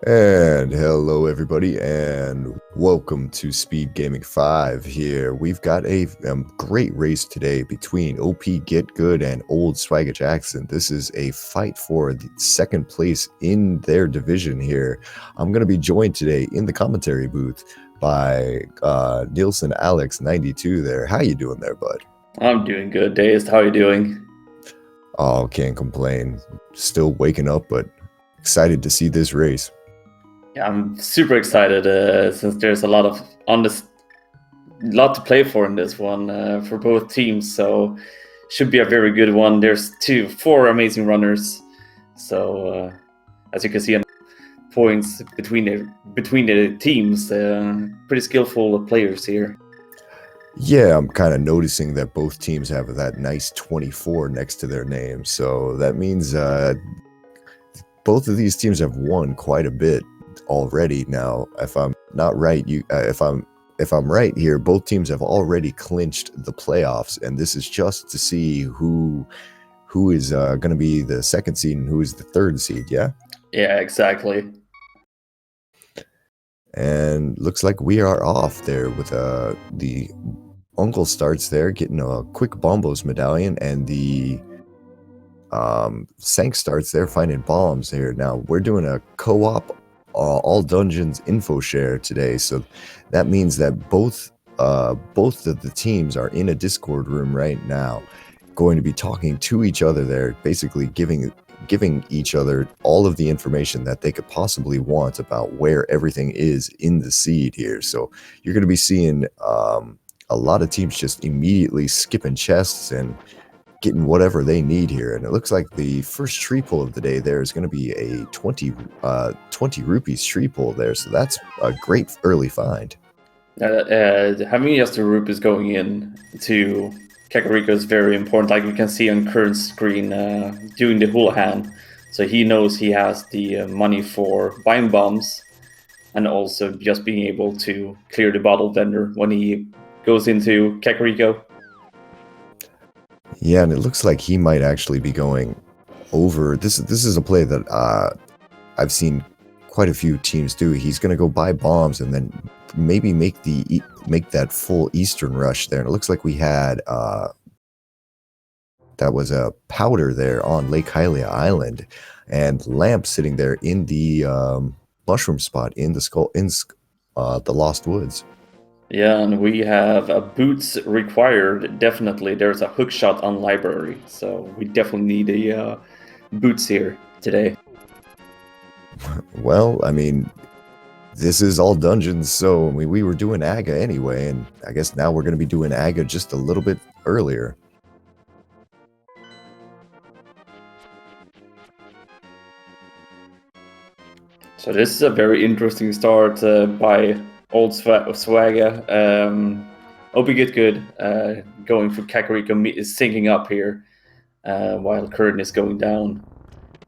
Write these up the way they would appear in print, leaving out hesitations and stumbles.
And hello everybody and welcome to Speed Gaming 5 here. We've got a great race today between OP Get Good and Old Swagger Jackson. This is a fight for the second place in their division here. I'm going to be joined today in the commentary booth by Nielsen Alex 92 there. How you doing there, bud? I'm doing good, Dazed. How are you doing? Oh, can't complain. Still waking up, but excited to see this race. Yeah, I'm super excited since there's a lot to play for in this one for both teams. So should be a very good one. There's four amazing runners. So as you can see, on points between the teams, pretty skillful players here. Yeah, I'm kind of noticing that both teams have that nice 24 next to their name. So that means both of these teams have won quite a bit already. Now, if I'm not right, if I'm right here, both teams have already clinched the playoffs, and this is just to see who is going to be the second seed and who is the third seed. Yeah. Yeah, exactly. And looks like we are off there with the Uncle starts there getting a quick Bombos medallion, and the Sank starts there finding bombs here. Now we're doing a co-op all dungeons info share today, so that means that both of the teams are in a Discord room right now, going to be talking to each other there, basically giving each other all of the information that they could possibly want about where everything is in the seed here. So you're going to be seeing a lot of teams just immediately skipping chests and getting whatever they need here. And it looks like the first tree pull of the day there is going to be a 20 rupees tree pull there. So that's a great early find. Having just the rupees going in to Kakariko is very important. Like you can see on Qirn's screen doing the hula hand. So he knows he has the money for buying bombs and also just being able to clear the bottle vendor when he goes into Kakariko. Yeah, and it looks like he might actually be going over. This is a play that I've seen quite a few teams do. He's going to go buy bombs and then maybe make that full Eastern rush there. And it looks like we had that was a powder there on Lake Hylia Island, and Lamp sitting there in the mushroom spot in the Lost Woods. Yeah, and we have a boots required. Definitely, there's a hook shot on library, so we definitely need a boots here today. Well, I mean, this is all dungeons, so we were doing AGA anyway, and I guess now we're going to be doing AGA just a little bit earlier. So this is a very interesting start by Old Swagger. OP Get Good going for Kakariko is sinking up here while Qirn is going down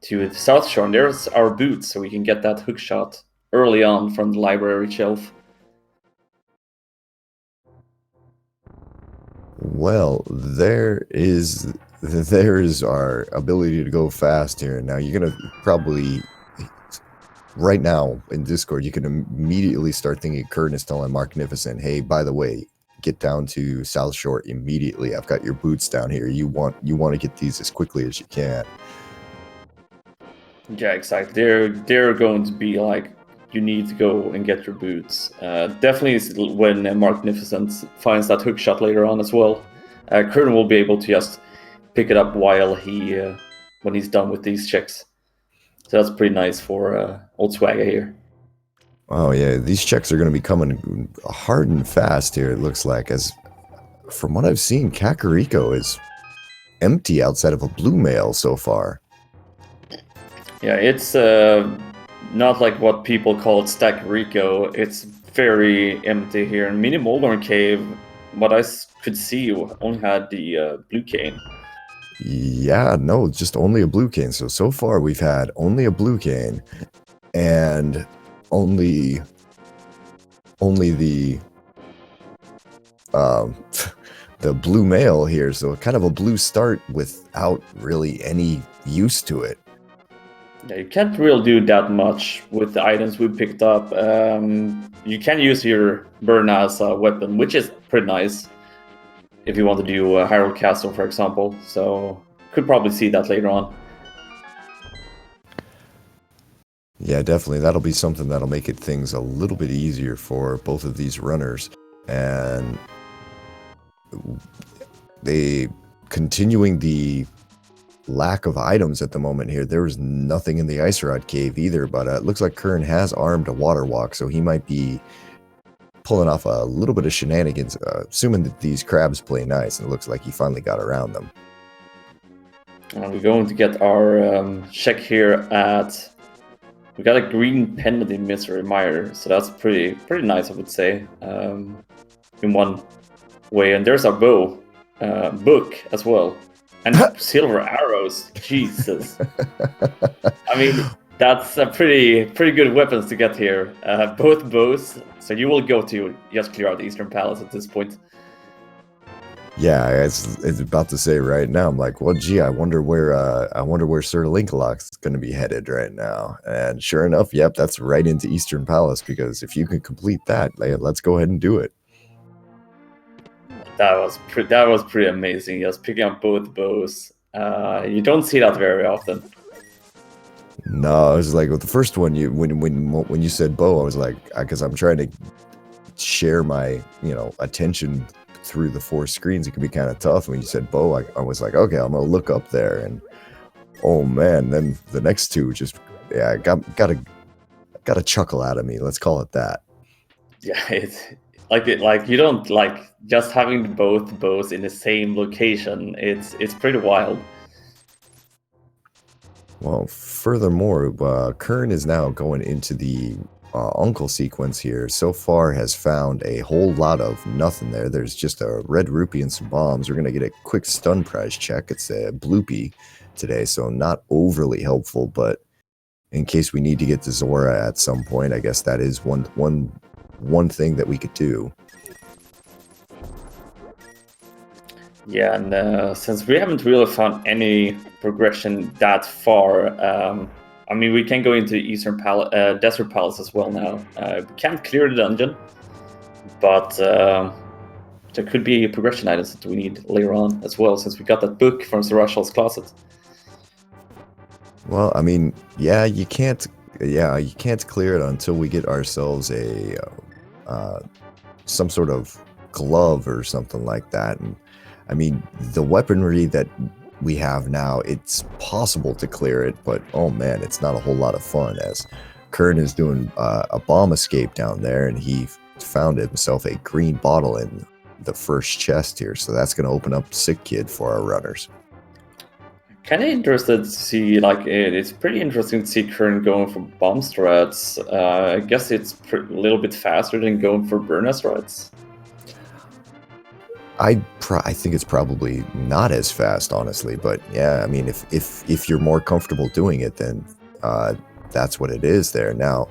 to the South Shore. And there's our boots, so we can get that hook shot early on from the library shelf. Well, there is our ability to go fast here. Now you're gonna probably right now in Discord you can immediately start thinking Qirn is telling Marcnificent, hey, by the way, get down to South Shore immediately. I've got your boots down here. You want to get these as quickly as you can. Yeah, exactly. They're going to be like, you need to go and get your boots. Definitely when Marcnificent finds that hook shot later on as well. Qirn will be able to just pick it up while when he's done with these checks. So that's pretty nice for Old Swagger here. Oh yeah, these checks are going to be coming hard and fast here, it looks like. As from what I've seen, Kakariko is empty outside of a blue mail so far. Yeah, it's not like what people call it Stackarico. It's very empty here. And Mini Moldorn Cave, what I could see, only had the blue cane. Yeah, no, just only a blue cane. So far we've had only a blue cane and only the the blue mail here. So kind of a blue start without really any use to it. Yeah, you can't really do that much with the items we picked up. You can use your burn as a weapon, which is pretty nice if you want to do Hyrule Castle, for example. So could probably see that later on. Yeah, definitely. That'll be something that'll make things a little bit easier for both of these runners. And they continuing the lack of items at the moment here. There was nothing in the Ice Rod Cave either, but it looks like Qirn has armed a water walk, so he might be pulling off a little bit of shenanigans, assuming that these crabs play nice, and it looks like he finally got around them. We're going to get our check here at... We got a green pendant in Misery Mire, so that's pretty nice, I would say, in one way. And there's our bow, book as well, and silver arrows. Jesus, I mean that's a pretty good weapons to get here. Both bows, so you will go to just clear out the Eastern Palace at this point. Yeah, it's about to say right now. I'm like, well, gee, I wonder where SirLinkalot's going to be headed right now. And sure enough, yep, that's right into Eastern Palace, because if you can complete that, let's go ahead and do it. That was pretty amazing. Just picking up both bows. You don't see that very often. No, it was like with the first one. When you said bow, I was like, because I'm trying to share my attention through the 4 screens. It can be kind of tough. When you said bow, I was like, okay, I'm gonna look up there, and oh man, then the next 2 just got a chuckle out of me. Let's call it that. Yeah, it's like you don't like just having both bows in the same location. It's pretty wild. Well, furthermore, Qirn is now going into the uncle sequence here. So far has found a whole lot of nothing there. There's just a red rupee and some bombs. We're going to get a quick stun prize check. It's a bloopy today, so not overly helpful, but in case we need to get to Zora at some point, I guess that is one thing that we could do. Yeah, and since we haven't really found any progression that far, I mean, we can go into Eastern Desert Palace as well now. We can't clear the dungeon, but there could be progression items that we need later on as well, since we got that book from Sarashal's closet. Well, I mean, yeah, you can't clear it until we get ourselves a some sort of glove or something like that. And I mean, the weaponry that we have now, it's possible to clear it, but oh man, it's not a whole lot of fun, as Qirn is doing a bomb escape down there, and he found himself a green bottle in the first chest here, so that's going to open up Sick Kid for our runners. Kind of interested to see, like, it's pretty interesting to see Qirn going for bomb strats. I guess it's a little bit faster than going for burn strats. I think it's probably not as fast, honestly, but yeah, I mean, if you're more comfortable doing it, then that's what it is there. Now,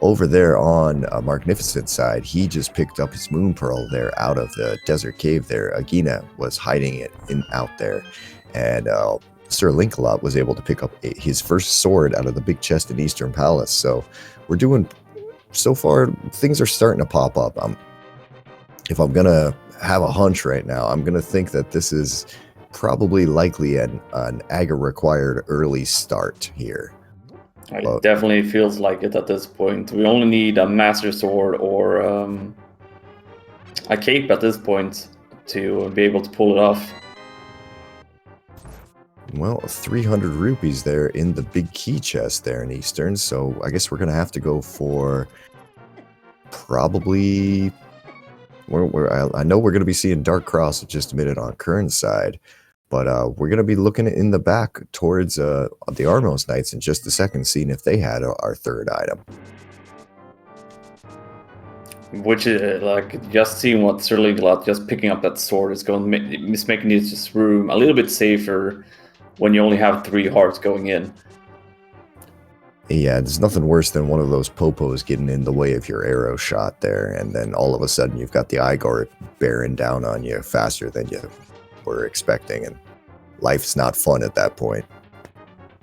over there on Marcnificent side, he just picked up his Moon Pearl there out of the desert cave there. Agina was hiding it out there, and SirLinkalot was able to pick up his first sword out of the big chest in Eastern Palace. So we're doing, so far, things are starting to pop up. If I'm gonna have a hunch right now, I'm gonna think that this is probably likely an Aga required early start here. It definitely feels like it at this point. We only need a Master Sword or a cape at this point to be able to pull it off. Well, 300 rupees there in the big key chest there in Eastern, so I guess we're gonna have to go for probably... I know we're going to be seeing Dark Cross in just a minute on Qirn's side, but we're going to be looking in the back towards the Armos Knights in just a second, seeing if they had our third item. Which is like just seeing what SirLinkalot just picking up that sword is going to making this room a little bit safer when you only have 3 hearts going in. Yeah, there's nothing worse than one of those popos getting in the way of your arrow shot there, and then all of a sudden you've got the Igor bearing down on you faster than you were expecting, and life's not fun at that point.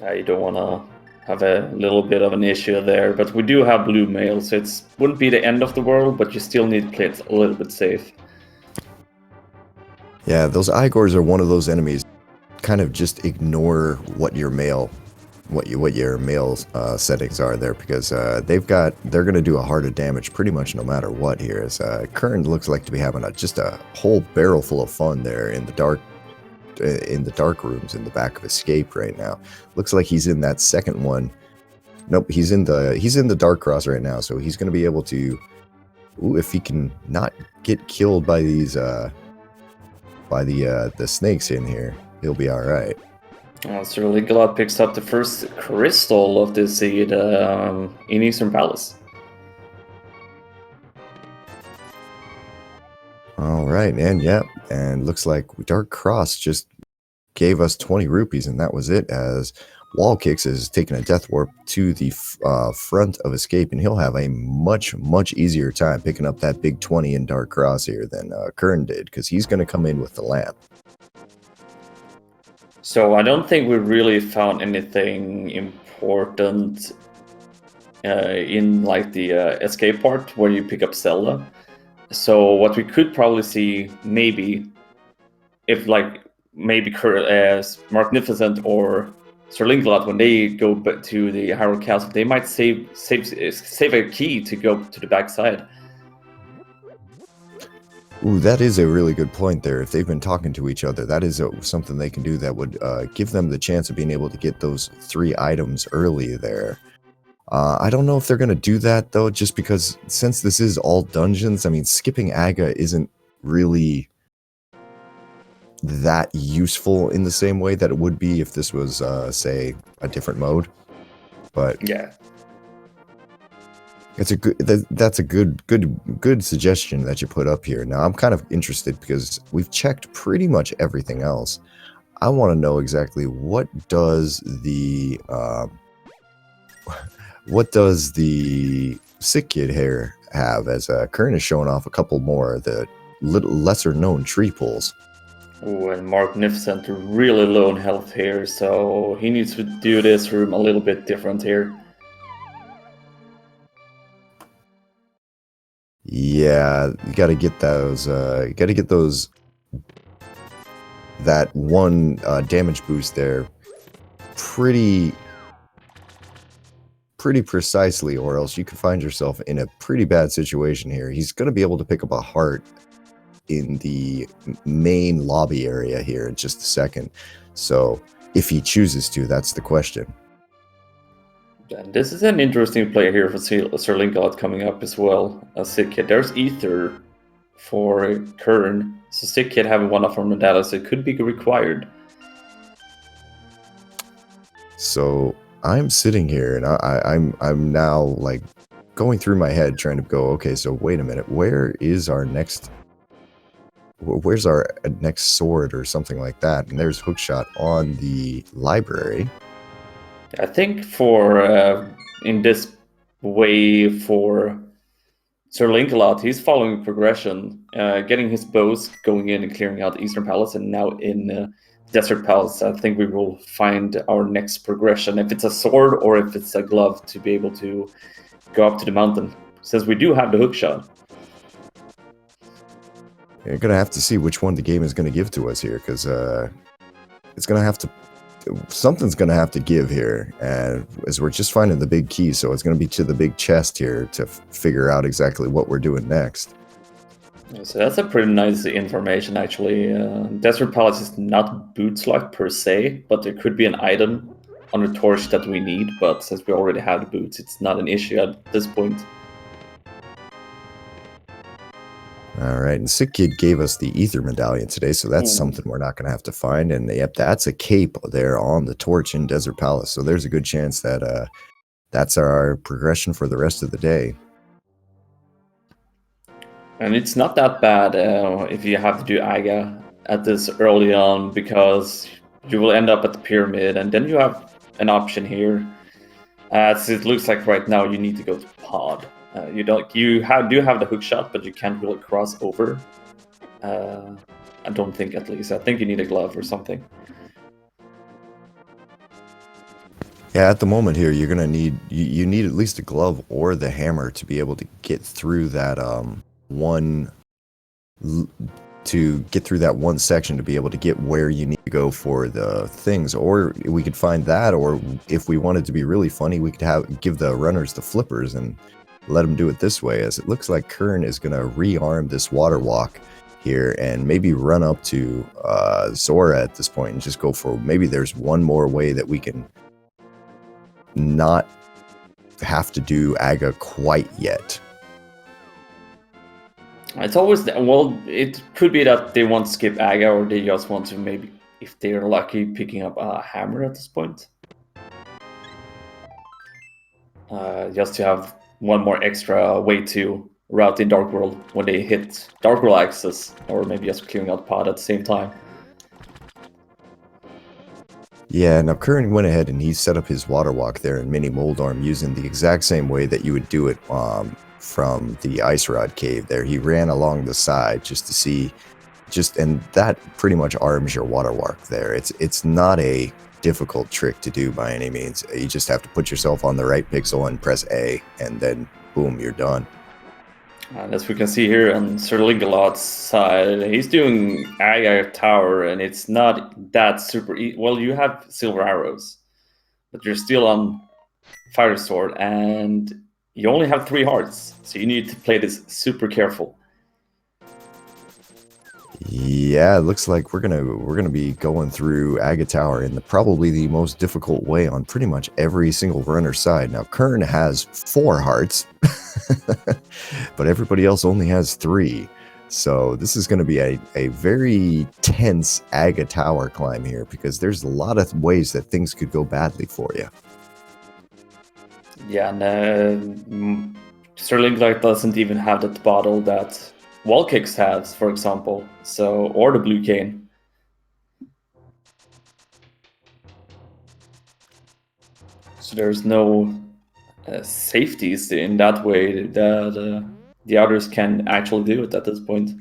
You don't want to have a little bit of an issue there. But we do have blue mail, so it wouldn't be the end of the world, but you still need to play it a little bit safe. Yeah, those Igors are one of those enemies. Kind of just ignore what your mail, what your mail settings are there, because they're gonna do a heart of damage pretty much no matter what here. As Qirn looks like to be having just a whole barrel full of fun there in the dark rooms in the back of Escape right now. Looks like he's in that second one. Nope, he's in the Dark Cross right now, so he's gonna be able to. Ooh, if he can not get killed by these by the snakes in here, he'll be all right. SirLinkalot picks up the first crystal of this seed in Eastern Palace. All right, and yeah, and looks like Dark Cross just gave us 20 rupees, and that was it, as WallKicks is taking a death warp to the front of Escape, and he'll have a much easier time picking up that big 20 in Dark Cross here than Qirn did, because he's going to come in with the lamp. So I don't think we really found anything important in like the Escape part where you pick up Zelda. So what we could probably see, maybe, if like maybe Marcnificent or SirLinkalot, when they go back to the Hyrule Castle, they might save a key to go to the backside. Ooh, that is a really good point there. If they've been talking to each other, that is something they can do that would give them the chance of being able to get those 3 items early there. I don't know if they're going to do that, though, just because since this is all dungeons, I mean, skipping Aga isn't really that useful in the same way that it would be if this was, say, a different mode. But yeah, it's a good. That's a good suggestion that you put up here. Now I'm kind of interested because we've checked pretty much everything else. I want to know exactly what does the sick kid here have, as Qirn is showing off a couple more of the lesser known tree pulls. Ooh, and Marcnificent really low in health here, so he needs to do this room a little bit different here. Yeah, you got to get those. You got to get those. That one damage boost there, pretty precisely, or else you could find yourself in a pretty bad situation here. He's going to be able to pick up a heart in the main lobby area here in just a second. So if he chooses to, that's the question. And this is an interesting play here for SirLinkalot coming up as well. Sick Kid. There's Ether for Qirn. So Sick Kid having one off from the data, so it could be required. So I'm sitting here and I'm now like going through my head trying to go, okay, so wait a minute, where's our next sword or something like that? And there's Hookshot on the library. I think for in this way for SirLinkalot, he's following progression, getting his bows going in and clearing out Eastern Palace, and now in Desert Palace. I think we will find our next progression, if it's a sword or if it's a glove, to be able to go up to the mountain, since we do have the hookshot. You're gonna have to see which one the game is gonna give to us here, because it's gonna have to. Something's gonna have to give here, and as we're just finding the big key, so it's gonna be to the big chest here to figure out exactly what we're doing next. So that's a pretty nice information, actually. Desert Palace is not boots locked per se, but there could be an item on the torch that we need. But since we already have the boots, it's not an issue at this point. All right, and Sick Kid gave us the Ether Medallion today, so that's something we're not going to have to find. And yep, that's a cape there on the torch in Desert Palace, so there's a good chance that that's our progression for the rest of the day. And it's not that bad if you have to do Aga at this early on, because you will end up at the pyramid, and then you have an option here. As it looks like right now, you need to go to Pod. You do have the hook shot, but you can't really cross over. I don't think, at least. I think you need a glove or something. Yeah, at the moment here, you're gonna need you need at least a glove or the hammer to be able to get through that one to get through that one section to be able to get where you need to go for the things. Or we could find that, or if we wanted to be really funny, we could give the runners the flippers and let them do it this way, as it looks like Qirn is gonna rearm this water walk here and maybe run up to Zora at this point and just go for, maybe there's one more way that we can not have to do Aga quite yet. It's always well, it could be that they want to skip Aga, or they just want to, maybe if they're lucky, picking up a hammer at this point, just to have one more extra way to route in Dark World when they hit Dark World access, or maybe just clearing out pod at the same time. Yeah, now Qirn went ahead and he set up his water walk there in Mini Moldarm using the exact same way that you would do it from the Ice Rod Cave there. He ran along the side just to see, and that pretty much arms your water walk there. It's not a difficult trick to do by any means. You just have to put yourself on the right pixel and press A, and then boom, you're done. And as we can see here on SirLinkalot's side, he's doing Aga Tower, and it's not that super well, you have silver arrows, but you're still on Fire Sword, and you only have 3 hearts, so you need to play this super careful. Yeah, it looks like we're gonna be going through Aga Tower in probably the most difficult way on pretty much every single runner's side. Now Qirn has 4 hearts, but everybody else only has 3. So this is going to be a very tense Aga Tower climb here, because there's a lot of ways that things could go badly for you. Yeah, and SirLinkalot doesn't even have that bottle that WallKicks has, for example, so, or the blue cane. So there's no safeties in that way that the others can actually do it at this point.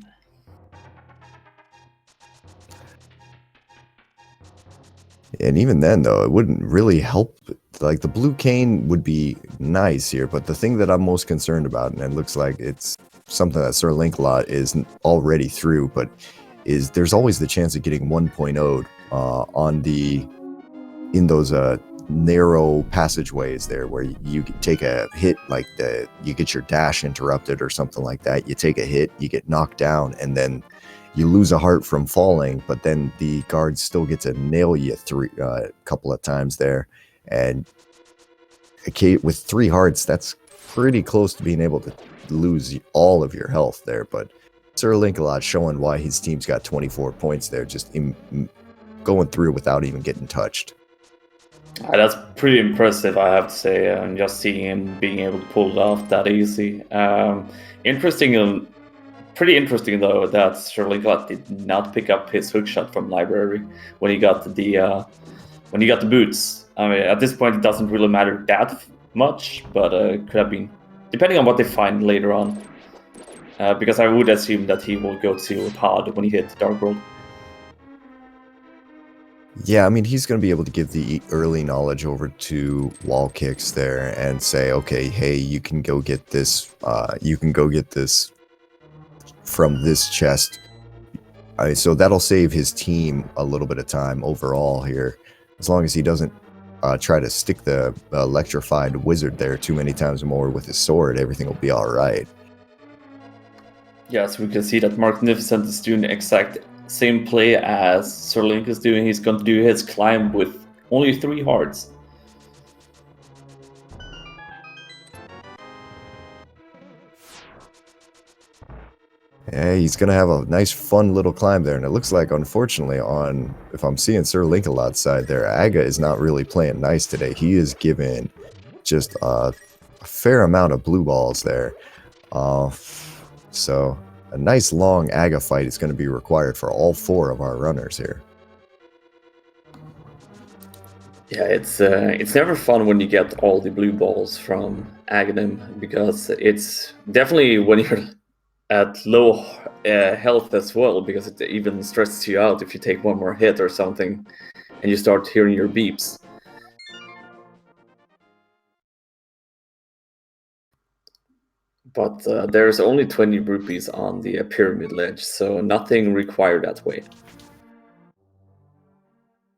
And even then, though, it wouldn't really help. Like, the blue cane would be nice here, but the thing that I'm most concerned about, and it looks like it's something that SirLinkalot is already through, but is there's always the chance of getting 1.0'd in those narrow passageways there, where you take a hit, like you get your dash interrupted or something like that. You take a hit, you get knocked down, and then you lose a heart from falling, but then the guards still get to nail you a couple of times there. And with 3 hearts, that's pretty close to being able to lose all of your health there. But SirLinkalot showing why his team's got 24 points there, just going through without even getting touched. That's pretty impressive, I have to say, and just seeing him being able to pull it off that easy. Pretty interesting though that SirLinkalot did not pick up his hookshot from library when he got the boots. I mean, at this point it doesn't really matter that much, but it could have been, depending on what they find later on. Because I would assume that he will go to pod when he hits Dark World. Yeah, I mean, he's going to be able to give the early knowledge over to WallKicks there and say, okay, hey, you can go get this. You can go get this from this chest. So that'll save his team a little bit of time overall here, as long as he doesn't try to stick the electrified wizard there too many times more with his sword. Everything will be all right. Yeah, so we can see that Marcnificent is doing the exact same play as SirLink is doing. He's going to do his climb with only 3 hearts. Yeah, he's going to have a nice, fun little climb there. And it looks like, unfortunately, if I'm seeing SirLinkalot's side there, Aga is not really playing nice today. He is given just a fair amount of blue balls there. So a nice long Aga fight is going to be required for all 4 of our runners here. Yeah, it's never fun when you get all the blue balls from Aghanim, because it's definitely when you're at low health as well, because it even stresses you out if you take one more hit or something and you start hearing your beeps. But there's only 20 rupees on the pyramid ledge, so nothing required that way.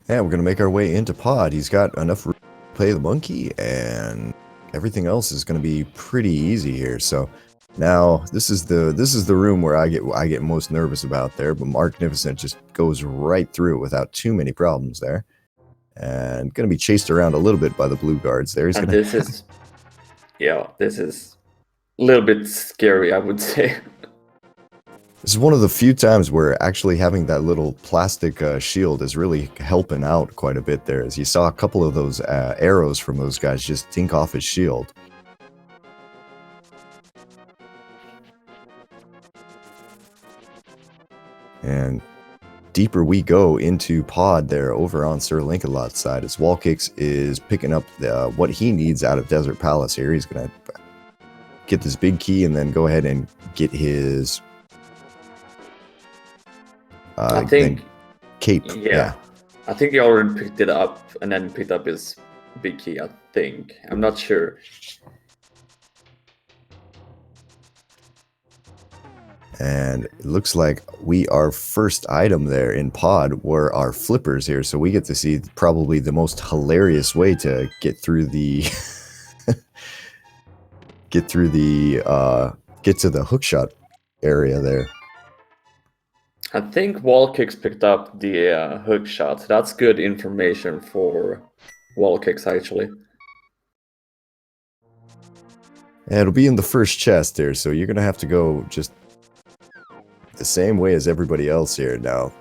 Yeah, we're gonna make our way into Pod. He's got enough to play the monkey, and everything else is gonna be pretty easy here. So now this is the room where I get most nervous about there, but Marcnificent just goes right through it without too many problems there. And gonna be chased around a little bit by the blue guards there. And this is a little bit scary, I would say. This is one of the few times where actually having that little plastic shield is really helping out quite a bit there, as you saw a couple of those arrows from those guys just dink off his shield. And deeper we go into Pod there over on SirLinkalot's side, as WallKicks is picking up what he needs out of Desert Palace here. He's going to get this big key and then go ahead and get his... I think cape. Yeah. I think he already picked it up and then picked up his big key, I think. I'm not sure. And it looks like our first item there in Pod were our flippers here. So we get to see probably the most hilarious way to get through the get to the hookshot area there. I think WallKicks picked up the hook shot. That's good information for WallKicks, actually. And it'll be in the first chest there, so you're going to have to go just the same way as everybody else here now.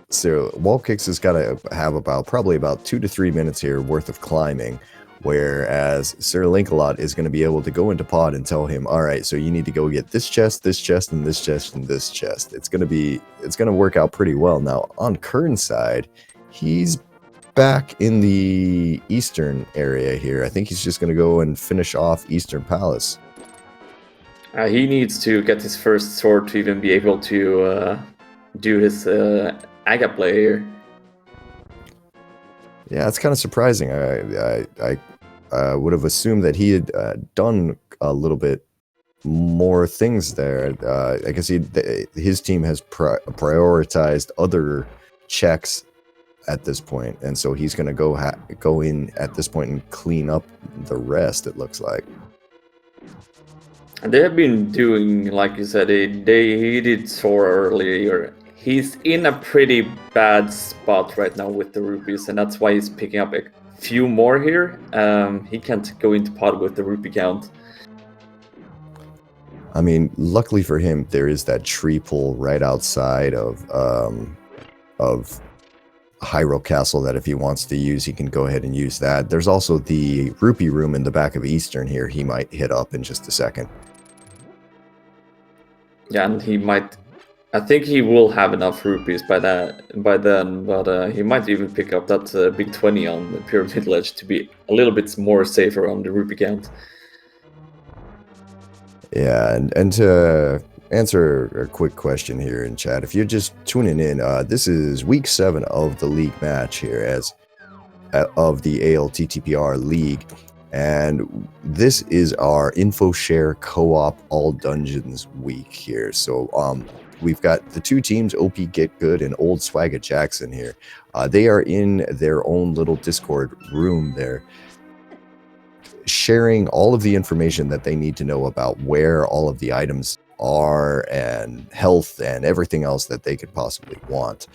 So WallKicks has got to have probably about 2 to 3 minutes here worth of climbing, whereas SirLinkalot is going to be able to go into Pod and tell him, all right, so you need to go get this chest, and this chest, and this chest. It's going to work out pretty well. Now on Qirn's side, he's back in the eastern area here. I think he's just going to go and finish off Eastern Palace. He needs to get his first sword to even be able to do his Aga play here. Yeah, it's kind of surprising. I would have assumed that he had done a little bit more things there. I guess his team has prioritized other checks at this point, and so he's going to go in at this point and clean up the rest, it looks like. And they have been doing, like you said, he did soar earlier. He's in a pretty bad spot right now with the rupees, and that's why he's picking up a few more here. He can't go into Pod with the rupee count. I mean, luckily for him, there is that tree pull right outside of Hyrule Castle that if he wants to use, he can go ahead and use that. There's also the rupee room in the back of Eastern here he might hit up in just a second. Yeah, and he might... I think he will have enough rupees by then, but he might even pick up that big 20 on the pyramid ledge to be a little bit more safer on the rupee count. Yeah, and to answer a quick question here in chat, if you're just tuning in, this is week 7 of the league match here of the ALTTPR league, and this is our info share co-op all dungeons week here. So we've got the two teams, OP Get Good and Old Swagga Jackson here. They are in their own little Discord room there, sharing all of the information that they need to know about where all of the items are and health and everything else that they could possibly want.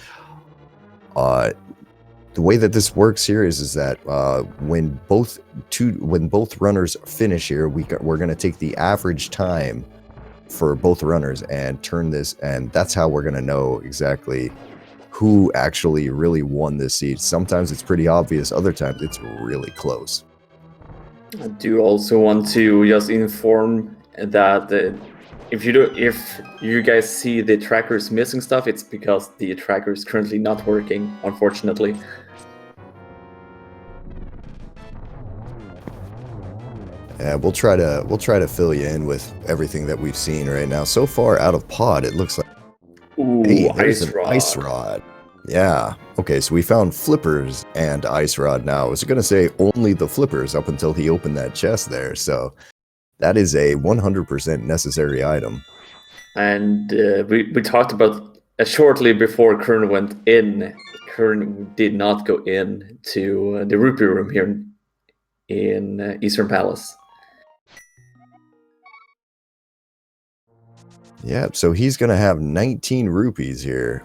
The way that this works here is that when both runners finish here, we're going to take the average time for both runners and turn this, and that's how we're going to know exactly who actually really won this seed. Sometimes it's pretty obvious, other times it's really close. I do also want to just inform that if you guys see the trackers missing stuff, it's because the tracker is currently not working, unfortunately. Yeah, we'll try to fill you in with everything that we've seen right now. So far out of Pod, it looks like Ice Rod. Ice Rod. Yeah. Okay, so we found flippers and Ice Rod now. I was going to say only the flippers up until he opened that chest there. So That is a 100% necessary item. And we talked about shortly before Qirn went in. Qirn did not go in to the rupee room here in Eastern Palace. Yeah, so he's going to have 19 rupees here.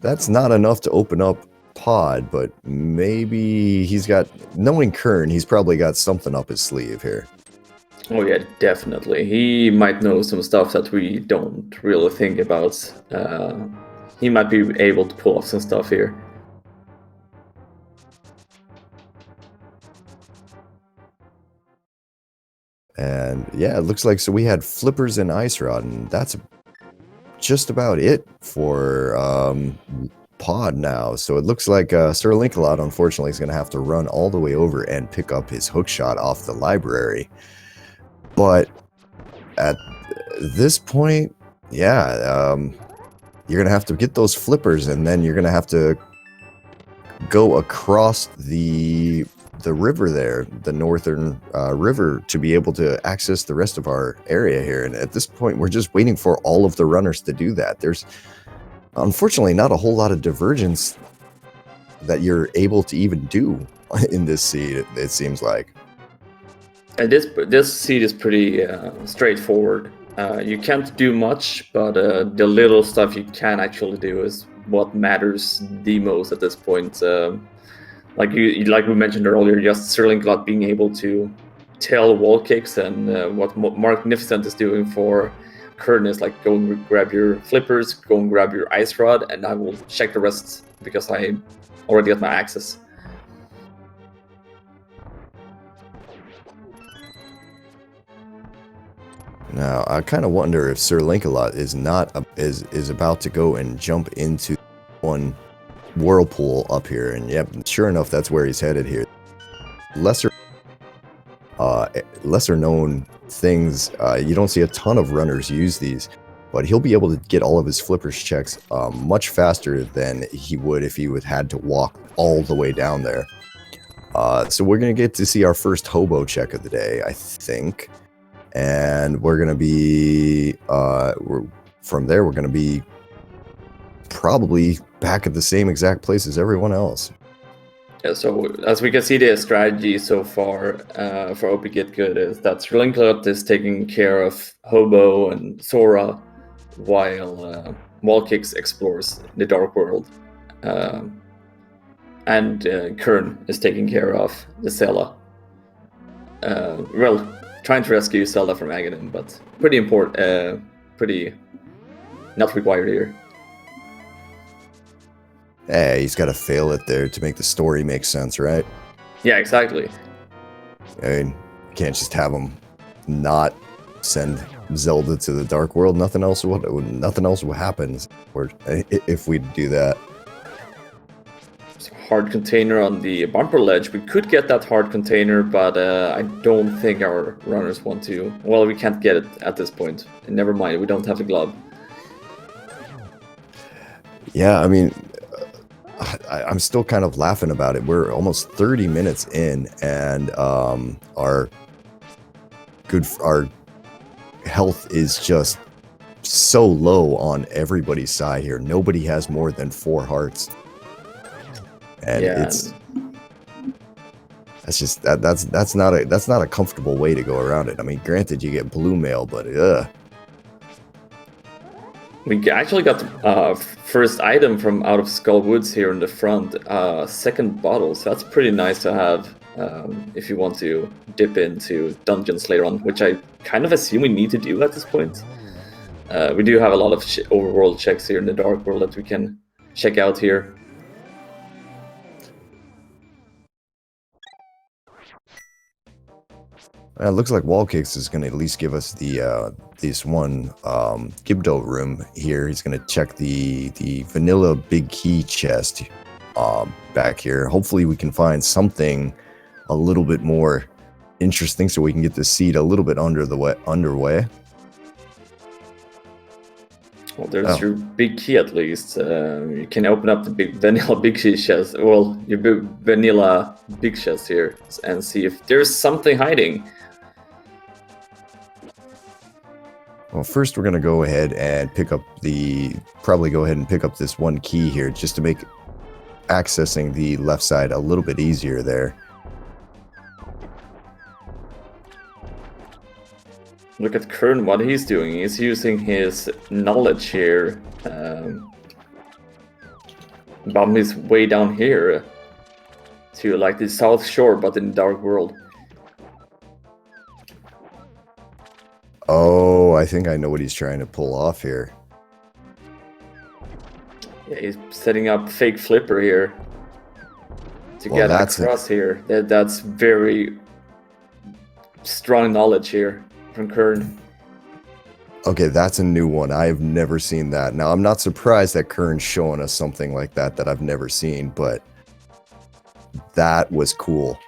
That's not enough to open up pod, but maybe he's got, knowing Qirn, he's probably got something up his sleeve here. Oh yeah, definitely. He might know some stuff that we don't really think about. He might be able to pull off some stuff here. And yeah, it looks like, so we had flippers and ice rod, and that's just about it for pod now. So it looks like SirLinkalot, unfortunately, is going to have to run all the way over and pick up his hookshot off the library. But at this point, yeah, you're going to have to get those flippers, and then you're going to have to go across the river there, the northern river, to be able to access the rest of our area here. And at this point, we're just waiting for all of the runners to do that. There's unfortunately not a whole lot of divergence that you're able to even do in this seed, it seems like. And this seed is pretty straightforward. You can't do much, but the little stuff you can actually do is what matters the most at this point. Like we mentioned earlier, just SirLinkalot being able to tell WallKicks, and what Marcnificent is doing for Qirn is like, go and grab your flippers, go and grab your ice rod, and I will check the rest because I already got my access. Now, I kind of wonder if SirLinkalot is about to go and jump into one whirlpool up here, and yep, sure enough, that's where he's headed here. Lesser known things, you don't see a ton of runners use these, but he'll be able to get all of his flippers checks much faster than he would if he would had to walk all the way down there. So we're gonna get to see our first hobo check of the day, I think, and we're gonna be from there we're gonna be probably back at the same exact place as everyone else. Yeah, so as we can see, the strategy so far for OP Get Good is that SirLinkalot is taking care of Hobo and Sora, while WallKicks explores the Dark World, and Qirn is taking care of the Zelda. Well, trying to rescue Zelda from Aghanim, but pretty important, pretty not required here. Hey, he's got to fail it there to make the story make sense, right? Yeah, exactly. I mean, you can't just have him not send Zelda to the Dark World. Nothing else will happen if we do that. Hard container on the bumper ledge. We could get that hard container, but I don't think our runners want to. Well, we can't get it at this point. And never mind, we don't have the glove. Yeah, I mean, I'm still kind of laughing about it. We're almost 30 minutes in, and our health is just so low on everybody's side here. Nobody has more than 4 hearts, and yeah. that's not a comfortable way to go around it. I mean, granted, you get blue mail, but we actually got the first item from out of Skull Woods here in the front, second bottle, so that's pretty nice to have if you want to dip into dungeons later on, which I kind of assume we need to do at this point. We do have a lot of overworld checks here in the Dark World that we can check out here. It looks like WallKicks is going to at least give us the this one Gibdo room here. He's going to check the vanilla big key chest back here. Hopefully we can find something a little bit more interesting so we can get the seed a little bit underway. Well, there's your big key at least. You can open up the big vanilla big key chest. Well, your big vanilla big chest here and see if there's something hiding. Well, first we're going to go ahead and pick up this one key here just to make accessing the left side a little bit easier there. Look at Qirn, what he's doing. He's using his knowledge here. Bomb is way down here to like the South Shore, but in the Dark World. Oh, I think I know what he's trying to pull off here. Yeah, he's setting up fake flipper here to get across here. That's very strong knowledge here from Qirn. Okay, that's a new one. I've never seen that. Now, I'm not surprised that Qirn's showing us something like that I've never seen, but that was cool.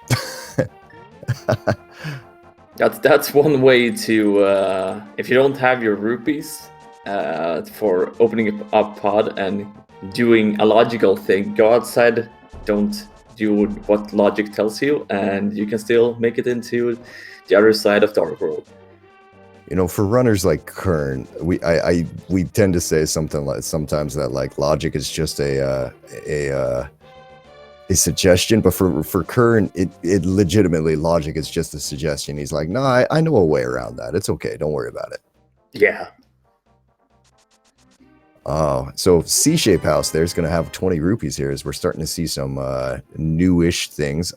That's one way to, if you don't have your rupees for opening up pod and doing a logical thing, go outside, don't do what logic tells you, and you can still make it into the other side of Dark World. You know, for runners like Qirn, we tend to say something like sometimes that like logic is just a suggestion, but for Qirn, it legitimately logic is just a suggestion. He's like, no, I know a way around that. It's okay. Don't worry about it. Yeah. Oh, so C-shape house there's going to have 20 rupees here as we're starting to see some newish things.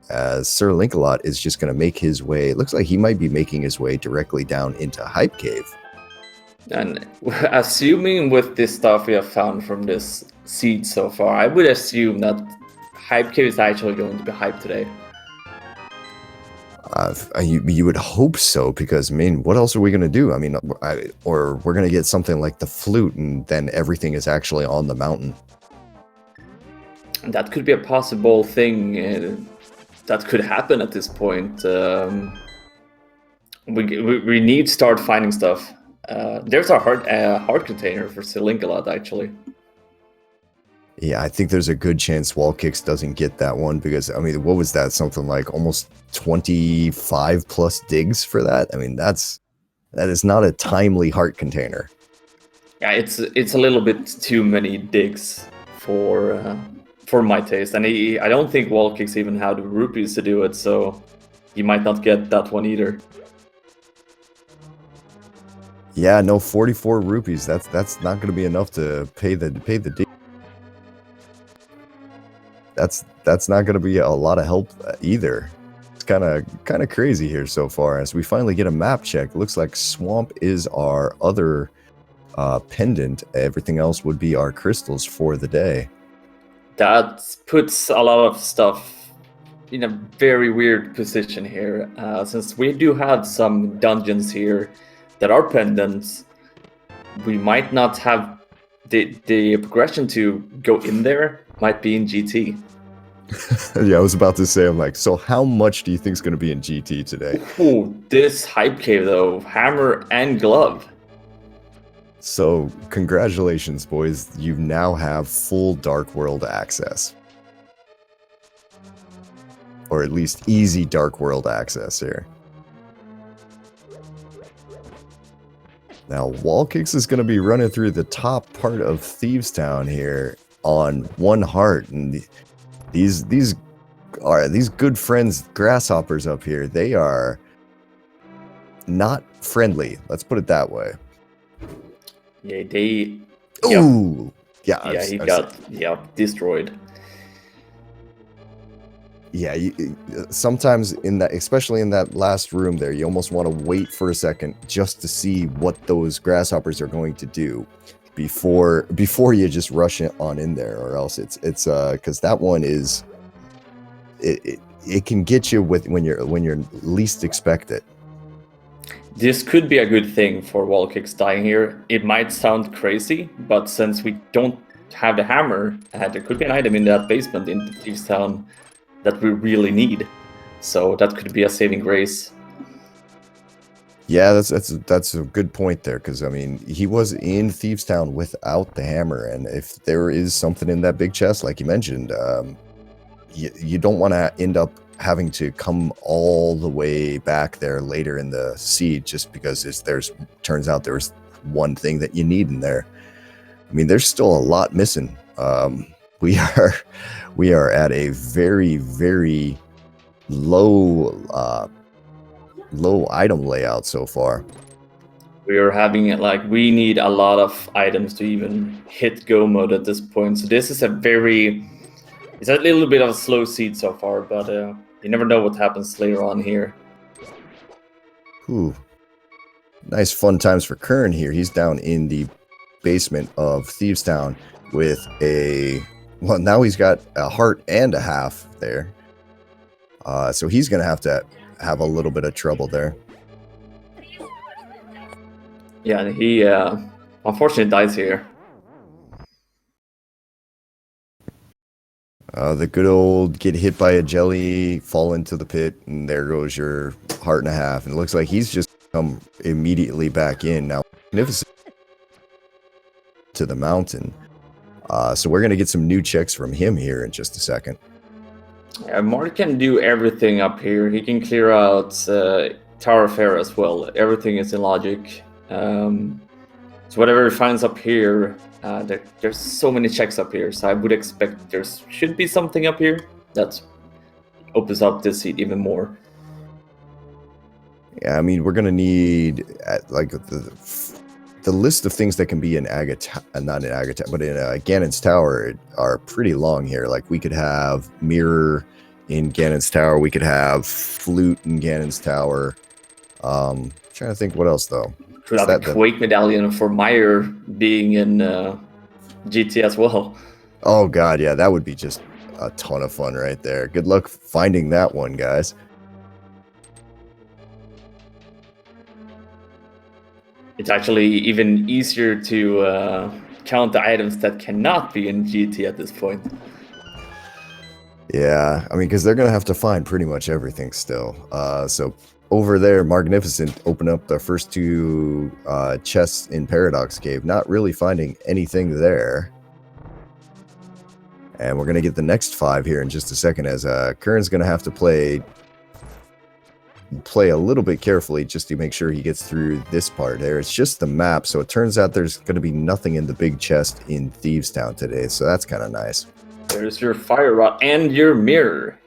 As SirLinkalot is just going to make his way. It looks like he might be making his way directly down into Hype Cave. And assuming with this stuff we have found from this seed so far, I would assume that Hype Cave is actually going to be hyped today. You would hope so, because, I mean, what else are we going to do? I mean, or we're going to get something like the flute, and then everything is actually on the mountain. That could be a possible thing that could happen at this point. We need to start finding stuff. There's a heart container for SirLinkalot, actually. Yeah, I think there's a good chance WallKicks doesn't get that one, because, I mean, what was that? Something like almost 25 plus digs for that? I mean, that is not a timely heart container. Yeah, it's a little bit too many digs for my taste, and I don't think WallKicks even have the rupees to do it, so he might not get that one either. Yeah, no, 44 rupees. That's not going to be enough to pay the dig. That's not going to be a lot of help either. It's kind of crazy here so far. As we finally get a map check, it looks like Swamp is our other pendant. Everything else would be our crystals for the day. That puts a lot of stuff in a very weird position here, since we do have some dungeons here that are pendants. We might not have the progression to go in there. Might be in GT. Yeah, I was about to say, I'm like, so how much do you think is going to be in GT today? Oh, this Hype Cave though, hammer and glove. So, congratulations, boys. You now have full Dark World access. Or at least easy Dark World access here. Now, WallKicks is going to be running through the top part of Thieves Town here on one heart. And these good friends, grasshoppers up here, they are not friendly. Let's put it that way. Yeah, they... Ooh! Yep. Yeah, he got destroyed. Yeah, sometimes especially in that last room there, you almost want to wait for a second just to see what those grasshoppers are going to do before you just rush it on in there, or else it's because that one is it can get you when you're least expect it. This could be a good thing for WallKicks dying here. It might sound crazy, but since we don't have the hammer, there could be an item in that basement in Thieves Town that we really need. So that could be a saving grace. Yeah, that's a good point there, because I mean, he was in Thieves Town without the hammer, and if there is something in that big chest, like you mentioned, you don't want to end up having to come all the way back there later in the seed just because turns out there's one thing that you need in there. I mean, there's still a lot missing. We are at a very, very low item layout so far. We are having it like we need a lot of items to even hit go mode at this point. So this is it's a little bit of a slow seed so far, but you never know what happens later on here. Ooh, nice fun times for Qirn here. He's down in the basement of Thieves Town with now he's got a heart and a half there. So he's gonna have to have a little bit of trouble there. Yeah, he unfortunately dies here. The good old get hit by a jelly, fall into the pit, and there goes your heart and a half. And it looks like he's just come immediately back in. Now, Marcnificent to the mountain. So we're going to get some new checks from him here in just a second. Mark can do everything up here. He can clear out Tower Fair as well. Everything is in logic. So whatever he finds up here, there's so many checks up here, so I would expect there should be something up here that opens up this seat even more. Yeah, I mean, we're gonna need like the list of things that can be in not in Agata, but in Ganon's Tower are pretty long here. Like we could have Mirror in Ganon's Tower, we could have Flute in Ganon's Tower. Trying to think what else though. Could have a Quake medallion for Meyer being in GT as well. Oh god, yeah, that would be just a ton of fun right there. Good luck finding that one, guys. It's actually even easier to count the items that cannot be in GT at this point. Yeah, I mean, because they're going to have to find pretty much everything still. So over there, Marcnificent opened up the first two chests in Paradox Cave, not really finding anything there. And we're going to get the next 5 here in just a second, as Qirn's going to have to play a little bit carefully just to make sure he gets through this part there. It's just the map, so it turns out there's going to be nothing in the big chest in Thieves Town today, so that's kind of nice. There's your fire rod and your mirror.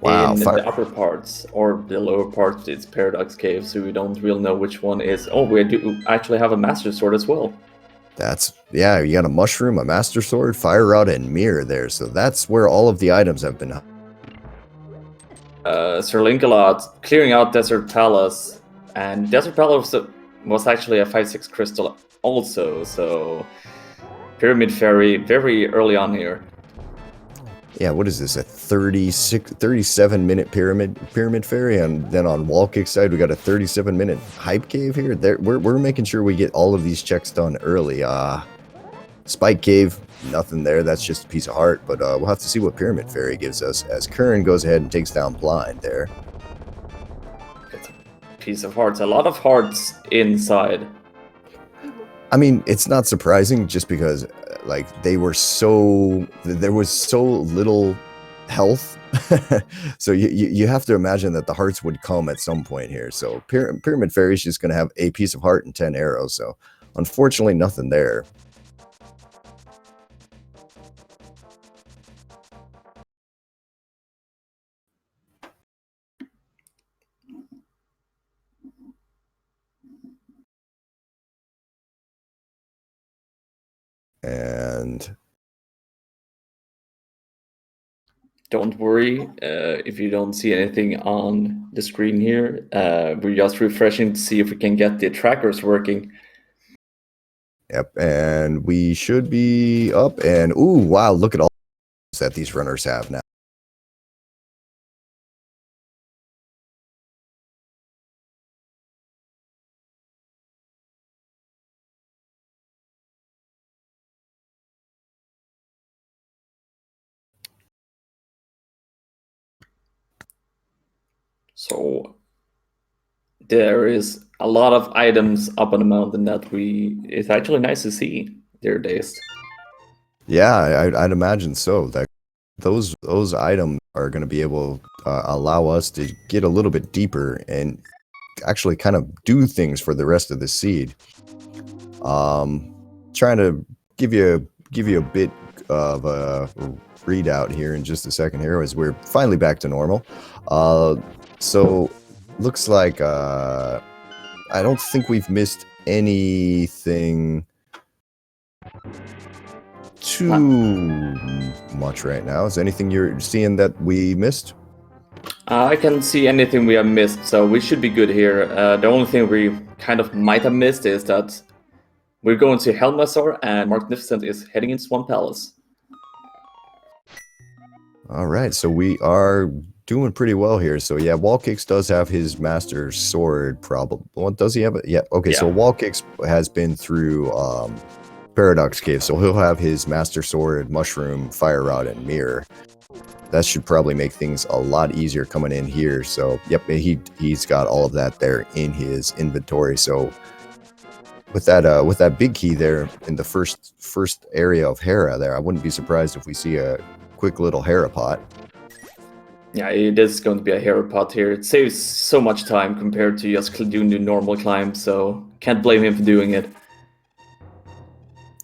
Wow, in the upper parts, or the lower parts, it's Paradox Cave, so we don't really know which one is. Oh, we do actually have a Master Sword as well. Yeah, you got a Mushroom, a Master Sword, Fire Rod, and Mirror there, so that's where all of the items have been. SirLinkalot clearing out Desert Palace, and Desert Palace was actually a 5/6 crystal also, so Pyramid Fairy very early on here. Yeah, what is this, a 37-minute pyramid fairy, and then on WallKicks side we got a 37-minute hype cave here. We're making sure we get all of these checks done early. Spike cave, nothing there, that's just a piece of heart, but we'll have to see what pyramid fairy gives us as Qirn goes ahead and takes down Blind there. It's a piece of hearts, a lot of hearts inside. I mean, it's not surprising just because like there was so little health. So you have to imagine that the hearts would come at some point here. So Pyramid Fairy is just going to have a piece of heart and 10 arrows. So unfortunately nothing there. And don't worry if you don't see anything on the screen here. We're just refreshing to see if we can get the trackers working. Yep, and we should be up. And ooh, wow, look at all that these runners have now. So there is a lot of items up on the mountain that it's actually nice to see their days. Yeah, I'd imagine so. That those items are going to be able to allow us to get a little bit deeper and actually kind of do things for the rest of the seed. Trying to give you a bit of a readout here in just a second here as we're finally back to normal. So looks like I don't think we've missed anything too much right now. Is there anything you're seeing that we missed? I can see anything we have missed, so we should be good here. The only thing we kind of might have missed is that we're going to Helmazor and Marcnificent is heading into Swamp Palace. All right, so we are doing pretty well here. So yeah, WallKicks does have his Master Sword problem. Well, does he have it? Yeah. Okay, so WallKicks has been through Paradox Cave, so he'll have his Master Sword, Mushroom, Fire Rod, and Mirror. That should probably make things a lot easier coming in here. So yep, he's got all of that there in his inventory. So with that big key there in the first area of Hera there, I wouldn't be surprised if we see a quick little Hera pot. Yeah, it is going to be a Hera pot here. It saves so much time compared to just doing the normal climb, so can't blame him for doing it.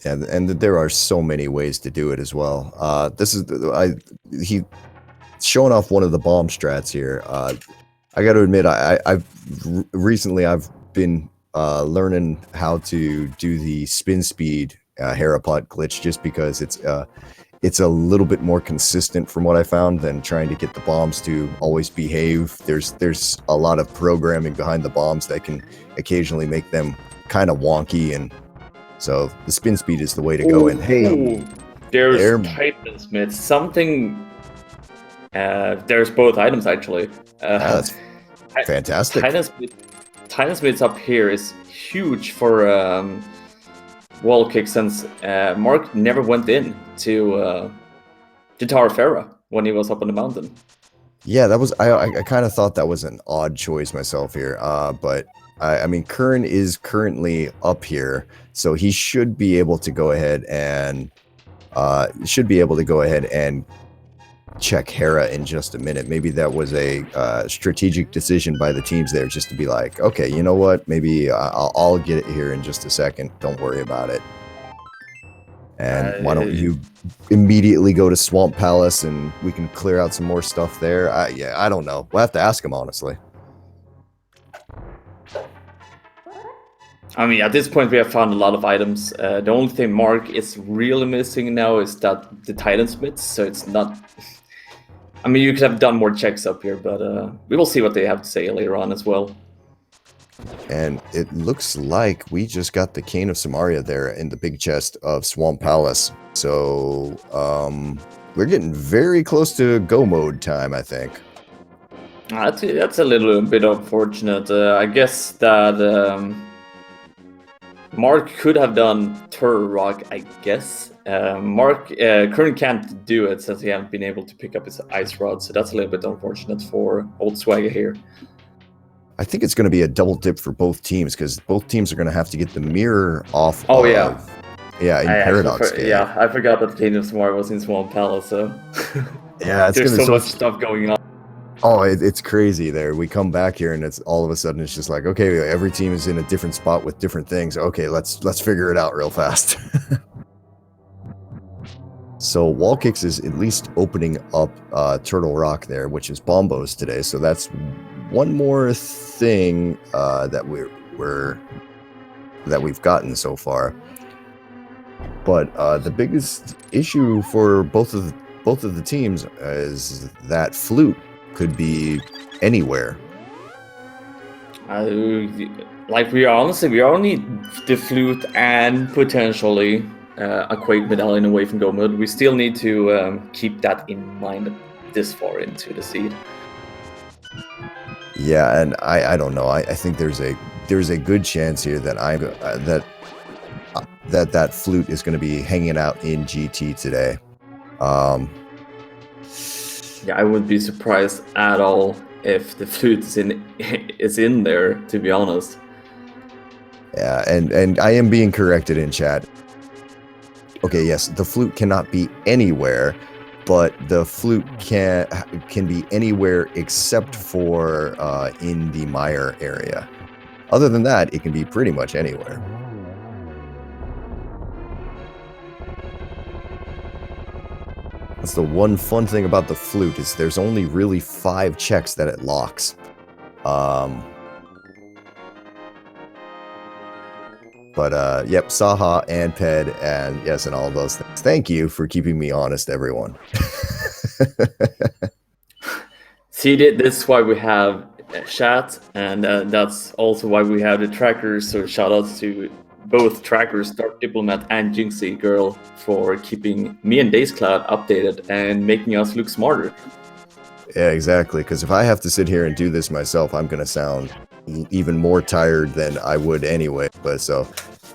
Yeah, and there are so many ways to do it as well. This is he showing off one of the bomb strats here. I got to admit, I've recently been learning how to do the spin speed Hera pot glitch just because it's a little bit more consistent from what I found than trying to get the bombs to always behave. There's a lot of programming behind the bombs that can occasionally make them kind of wonky, and so the spin speed is the way to go. And hey, there's Titan Smith. Something. There's both items actually. That's fantastic. Titan Smith's up here is huge for WallKicks, since Mark never went in to Tower of Farah when he was up on the mountain. Yeah, that was I kind of thought that was an odd choice myself here, but I mean, Qirn is currently up here, so he should be able to go ahead and check Hera in just a minute. Maybe that was a strategic decision by the teams there, just to be like, okay, you know what? Maybe I'll get it here in just a second. Don't worry about it. And why don't you immediately go to Swamp Palace and we can clear out some more stuff there? Yeah, I don't know. We'll have to ask him, honestly. I mean, at this point, we have found a lot of items. The only thing Mark is really missing now is that the Titan Smiths, so it's not... I mean, you could have done more checks up here, but we will see what they have to say later on as well. And it looks like we just got the Cane of Samaria there in the big chest of Swamp Palace. So, we're getting very close to go mode time, I think. That's a little bit unfortunate. I guess that... Mark could have done Turtle Rock, I guess. Qirn can't do it since he hasn't been able to pick up his Ice Rod, so that's a little bit unfortunate for old Swagger here. I think it's going to be a double dip for both teams, because both teams are going to have to get the mirror off. Yeah, in Paradox. Yeah, I forgot that the Cane of Samaria was in Swamp Palace, so yeah, there's so much stuff going on. Oh, it's crazy there. We come back here and it's all of a sudden it's just like, okay, every team is in a different spot with different things. Okay, let's figure it out real fast. So WallKicks is at least opening up Turtle Rock there, which is Bombos today. So that's one more thing that we've gotten so far. But the biggest issue for both of the teams is that flute could be anywhere. Like we only the flute and potentially a Quake medallion away from go mode. We still need to keep that in mind this far into the seed. Yeah, and I don't know. I think there's a good chance here that that flute is going to be hanging out in GT today. Yeah, I wouldn't be surprised at all if the flute is in there, to be honest. Yeah, and I am being corrected in chat. Okay, yes, the flute cannot be anywhere. but the flute can be anywhere except for in the mire area. Other than that, it can be pretty much anywhere. That's the one fun thing about the flute, is there's only really 5 checks that it locks. But yep, Saha and Ped, and yes, and all those things. Thank you for keeping me honest, everyone. See, this is why we have chat, and that's also why we have the trackers. So shout outs to both trackers, Dark Diplomat and Jinxie Girl, for keeping me and DaysCloud updated and making us look smarter. Yeah, exactly. Because if I have to sit here and do this myself, I'm gonna sound even more tired than I would anyway. But so,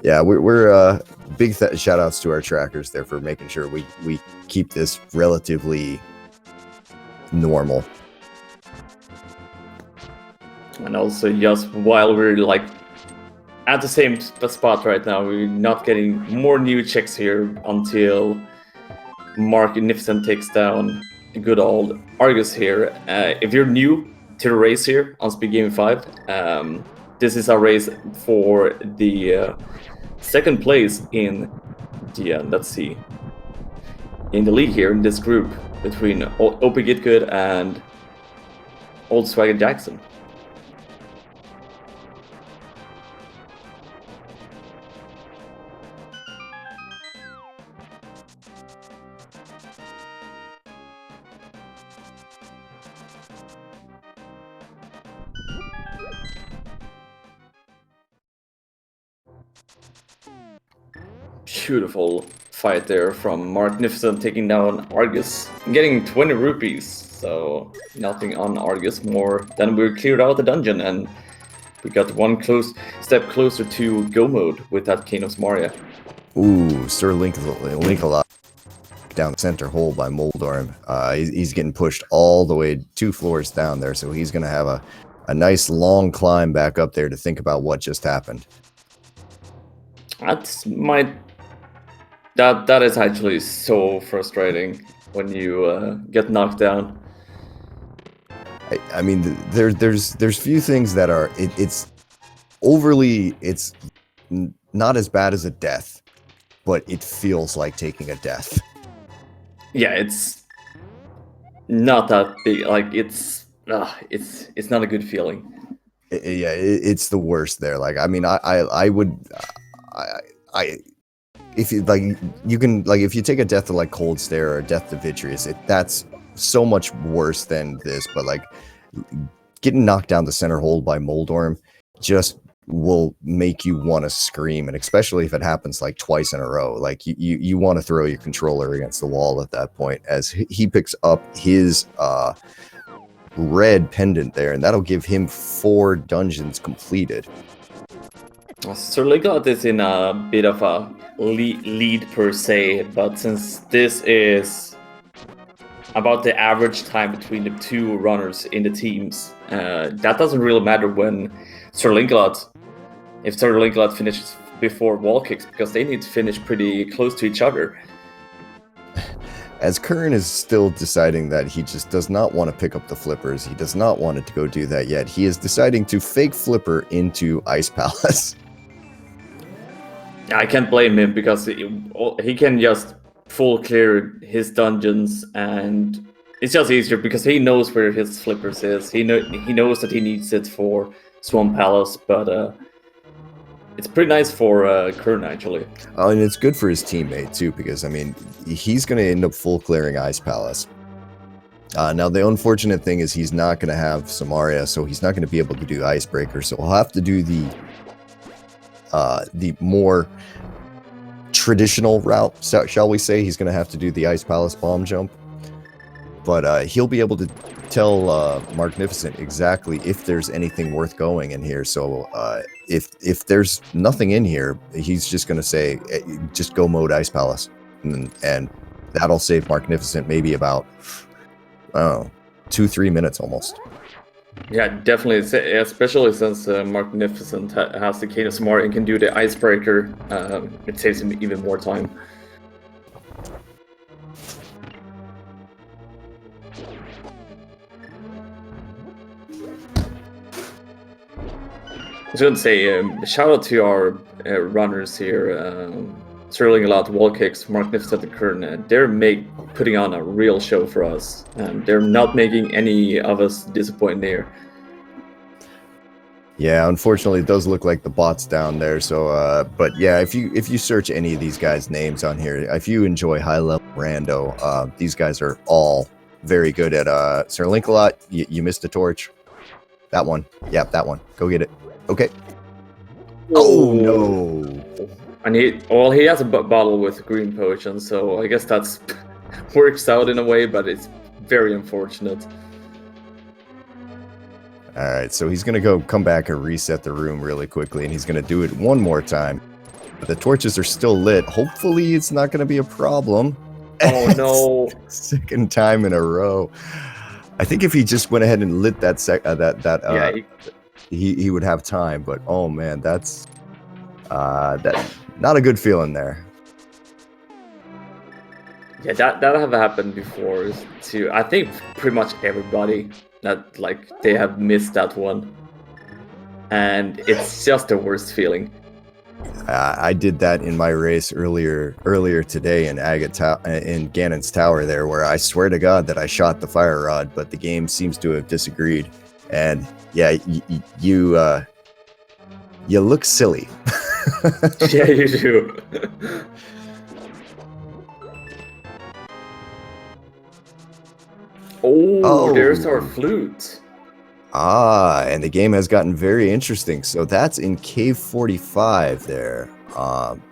yeah, we're big shout outs to our trackers there for making sure we keep this relatively normal. And also, just while we're like at the same spot right now, we're not getting more new checks here until Marcnificent takes down good old Argus here. If you're new to the race here on SpeedGaming 5, this is our race for the second place in the let's see, in the league here in this group between OP Get Good and Old Swagger Jackson. Beautiful fight there from Marcnificent taking down Argus, getting 20 rupees, so nothing on Argus more than we cleared out the dungeon, and we got one step closer to go mode with that Kanos Maria. Ooh, SirLinkalot down the center hole by Moldorm. He's getting pushed all the way 2 floors down there, so he's going to have a nice long climb back up there to think about what just happened. That is actually so frustrating when you get knocked down. I mean, there's few things that are it's not as bad as a death, but it feels like taking a death. Yeah, it's not that big. Like it's not a good feeling. It's the worst there. Like, I mean, I would if you like, you can, like, if you take a death to like Cold Stare or a death to Vitreous, that's so much worse than this. But like, getting knocked down the center hole by Moldorm just will make you want to scream, and especially if it happens like twice in a row, like you want to throw your controller against the wall at that point, as he picks up his red pendant there, and that'll give him 4 dungeons completed. SirLinkalot is in a bit of a lead per se, but since this is about the average time between the 2 runners in the teams, that doesn't really matter when if SirLinkalot finishes before WallKicks, because they need to finish pretty close to each other. As Qirn is still deciding that he just does not want to pick up the flippers, he does not want it to go do that yet, he is deciding to fake flipper into Ice Palace. I can't blame him, because he can just full clear his dungeons, and it's just easier because he knows where his flippers is. He knows that he needs it for Swamp Palace, but it's pretty nice for Qirn, actually. And it's good for his teammate too, because I mean, he's going to end up full clearing Ice Palace. Now the unfortunate thing is he's not going to have Samaria, so he's not going to be able to do Icebreaker, so he'll have to do the more traditional route, shall we say. He's going to have to do the Ice Palace bomb jump, but he'll be able to tell Marcnificent exactly if there's anything worth going in here. So if there's nothing in here, he's just going to say, just go mode Ice Palace, and that'll save Marcnificent maybe about 2-3 minutes almost. Yeah, definitely, especially since Marcnificent has the Kanos Maria and can do the Icebreaker. It saves him even more time. I was going to say, shout out to our runners here, SirLinkalot, WallKicks, Marcnificent, and Qirn. They're putting on a real show for us, and they're not making any of us disappointed here. Yeah, unfortunately, it does look like the bot's down there. So, but yeah, if you search any of these guys' names on here, if you enjoy high level rando, these guys are all very good at SirLinkalot. You missed a torch. That one. Yep, that one. Go get it. Okay. Oh no. And he has a bottle with green potion, so I guess that's works out in a way, but it's very unfortunate. All right, so he's gonna come back and reset the room really quickly, and he's gonna do it one more time. But the torches are still lit. Hopefully, it's not gonna be a problem. Oh no! Second time in a row. I think if he just went ahead and lit that he would have time. But oh man, that's not a good feeling there. Yeah, that have happened before too. I think pretty much everybody that they have missed that one, and it's just the worst feeling. I did that in my race earlier today in in Ganon's Tower there, where I swear to God that I shot the fire rod, but the game seems to have disagreed. And yeah, you look silly. Yeah, you do. Oh, there's our flute. Ah, and the game has gotten very interesting. So that's in Cave 45 there.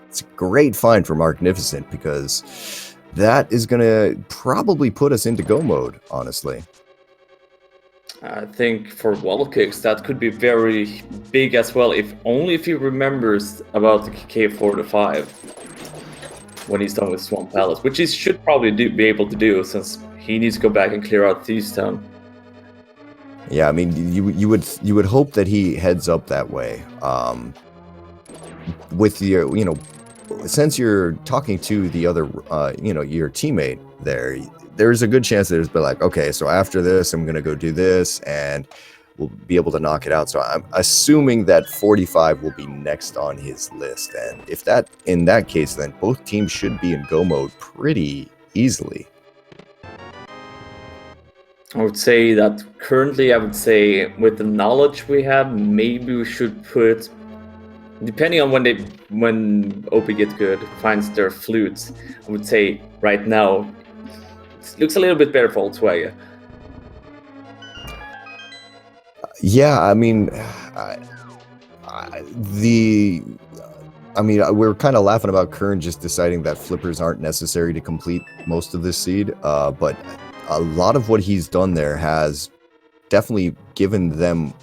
It's a great find for Marcnificent, because that is going to probably put us into go mode, honestly. I think for WallKicks, that could be very big as well, if he remembers about the Cave 45 when he's done with Swamp Palace, which he should probably be able to do, since he needs to go back and clear out Thieves Town. Yeah, I mean, you would hope that he heads up that way. With your, since you're talking to the other, your teammate there, there's a good chance that there's been like, okay, so after this, I'm gonna go do this, and we'll be able to knock it out. So I'm assuming that 45 will be next on his list, and if in that case, then both teams should be in go mode pretty easily. I would say that currently, with the knowledge we have, maybe we should put, depending on when OP Get Good finds their flutes, I would say right now it looks a little bit better for Volkswagen. Yeah, I mean, we're kind of laughing about Qirn just deciding that flippers aren't necessary to complete most of this seed, but a lot of what he's done there has definitely given them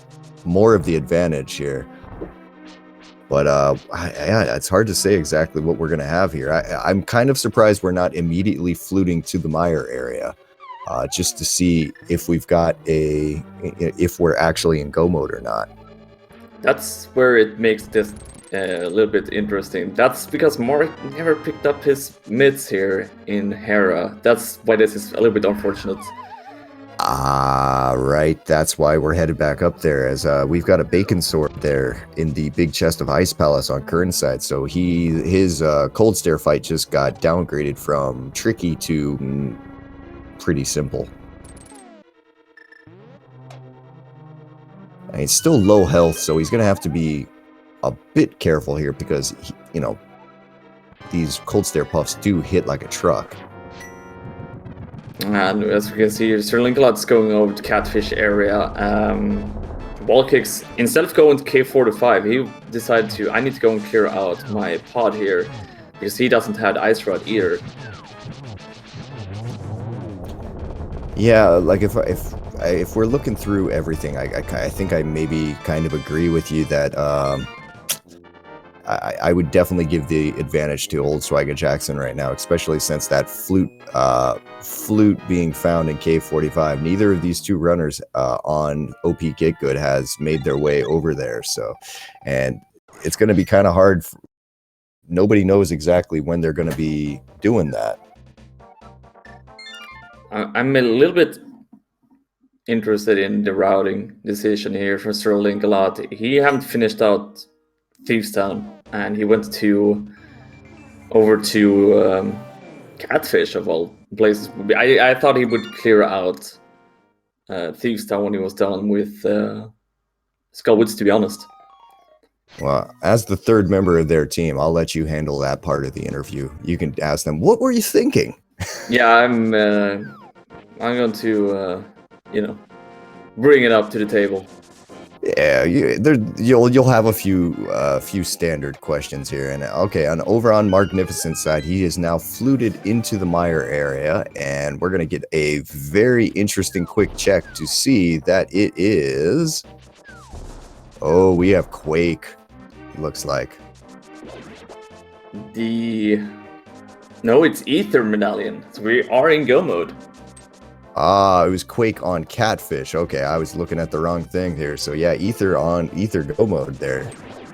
more of the advantage here. But it's hard to say exactly what we're going to have here. I'm kind of surprised we're not immediately fluting to the mire area, just to see if we've got if we're actually in go mode or not. That's where it makes this a little bit interesting. That's because Mark never picked up his mids here in Hera. That's why this is a little bit unfortunate. Right. That's why we're headed back up there, as we've got a bacon sword there in the big chest of Ice Palace on Qirn's side. So his cold stare fight just got downgraded from tricky to pretty simple. And he's still low health, so he's going to have to be a bit careful here, because these cold stare puffs do hit like a truck. And as we can see, SirLinkalot's going over to Catfish area. WallKicks, instead of going to K45, he decided I need to go and clear out my pod here, because he doesn't have Ice Rod either. Yeah, like if we're looking through everything, I think I maybe kind of agree with you that I would definitely give the advantage to old Swagger Jackson right now, especially since that flute being found in K45. Neither of these two runners on OP Get Good has made their way over there, and it's going to be kind of hard. Nobody knows exactly when they're going to be doing that. I'm a little bit interested in the routing decision here for SirLinkalot. He haven't finished out Thieves Town, and he went over to Catfish of all places. I thought he would clear out Thieves Town when he was done with Skullwoods, to be honest. Well, as the third member of their team, I'll let you handle that part of the interview. You can ask them, what were you thinking? Yeah, I'm going to, bring it up to the table. Yeah, you'll have a few standard questions here, and okay, over on Marcnificent side, he is now fluted into the mire area, and we're gonna get a very interesting quick check to see that it is. Oh, we have Quake. It looks like. No, it's Ether Medallion. So we are in go mode. Ah, it was Quake on Catfish. Okay, I was looking at the wrong thing here. So yeah, Ether on Ether go mode there.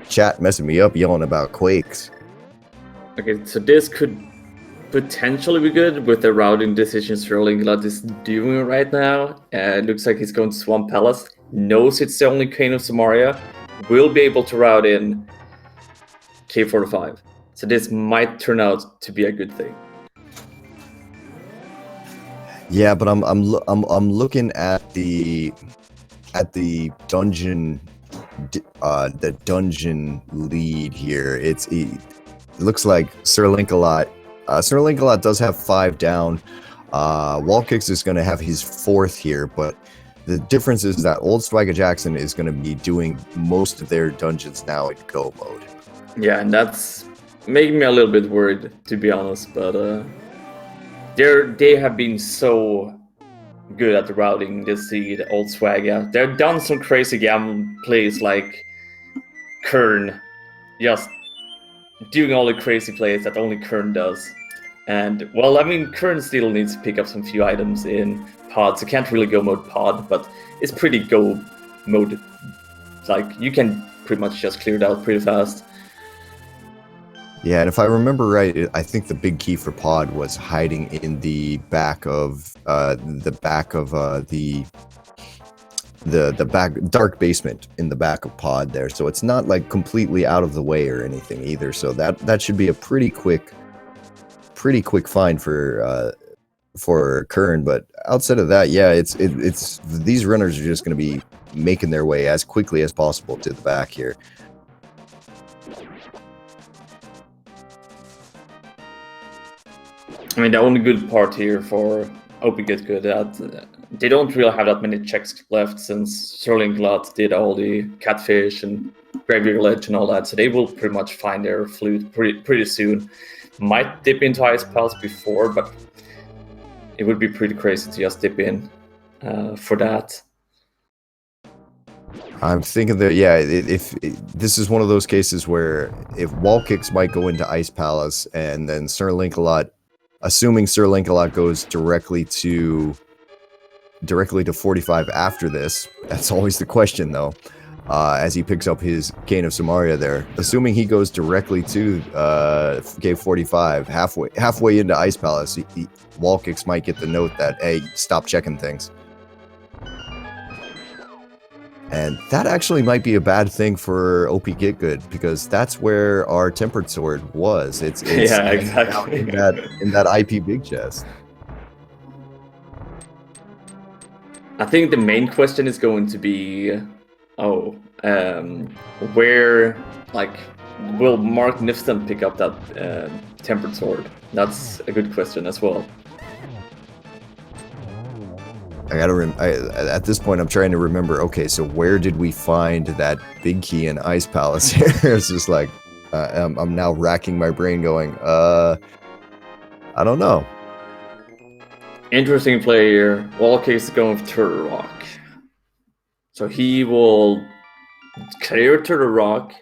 Chat messing me up yelling about Quakes. Okay, so this could potentially be good with the routing decisions SirLinkalot is doing right now. It looks like he's going to Swamp Palace. Knows it's the only Qirn of Samaria. Will be able to route in K45. So this might turn out to be a good thing. Yeah, but I'm looking at the dungeon lead here. It looks like SirLinkalot. SirLinkalot does have 5 down. WallKicks is going to have his 4th here, but the difference is that Old Swagger Jackson is going to be doing most of their dungeons now in go mode. Yeah, and that's making me a little bit worried, to be honest, but they have been so good at the routing this seed, Old Swagger. They've done some crazy gambling plays like Qirn, just doing all the crazy plays that only Qirn does. And, well, I mean, Qirn still needs to pick up some few items in pod, so can't really go mode pod, but it's pretty go mode. Like, you can pretty much just clear it out pretty fast. Yeah, and if I remember right, I think the big key for pod was hiding in the back of the back dark basement in the back of pod there. So it's not like completely out of the way or anything either. So that should be a pretty quick find for Qirn. But outside of that, yeah, it's these runners are just going to be making their way as quickly as possible to the back here. I mean, the only good part here for OP Get Good that they don't really have that many checks left since SirLinkalot did all the Catfish and Graveyard Ledge and all that, so they will pretty much find their flute pretty soon. Might dip into Ice Palace before, but it would be pretty crazy to just dip in for that. I'm thinking that, yeah, if this is one of those cases where if WallKicks might go into Ice Palace and then SirLinkalot, assuming SirLinkalot goes directly to 45 after this, that's always the question though, as he picks up his Qirn of Samaria there. Assuming he goes directly to Gate 45, halfway into Ice Palace, WallKicks might get the note that, hey, stop checking things. And that actually might be a bad thing for OP Get Good, because that's where our Tempered Sword was. It's yeah, exactly in that IP big chest. I think the main question is going to be, where, like, will Marcnificent pick up that Tempered Sword? That's a good question as well. At this point, I'm trying to remember, okay, so where did we find that big key in Ice Palace here? It's just like, I'm now racking my brain going, I don't know. Interesting play here. WallKicks is going with Turtle Rock. So he will clear Turtle Rock,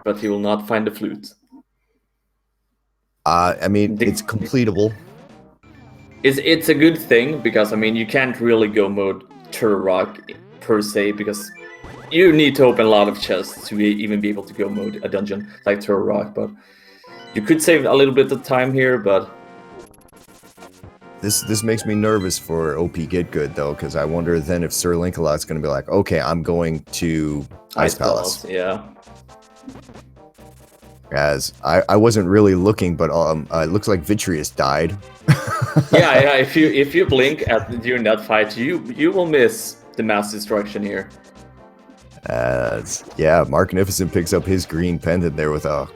but he will not find the flute. I mean, it's completable. It's a good thing, because, I mean, you can't really go mode Turtle Rock per se, because you need to open a lot of chests to even be able to go mode a dungeon like Turtle Rock, but you could save a little bit of time here, but This makes me nervous for OP Get Good though, because I wonder then if SirLinkalot's going to be like, okay, I'm going to Ice Palace. Yeah. As I wasn't really looking, but it looks like Vitreous died. yeah. If you blink during that fight, you will miss the mass destruction here. Yeah, Marcnificent picks up his green pendant there with a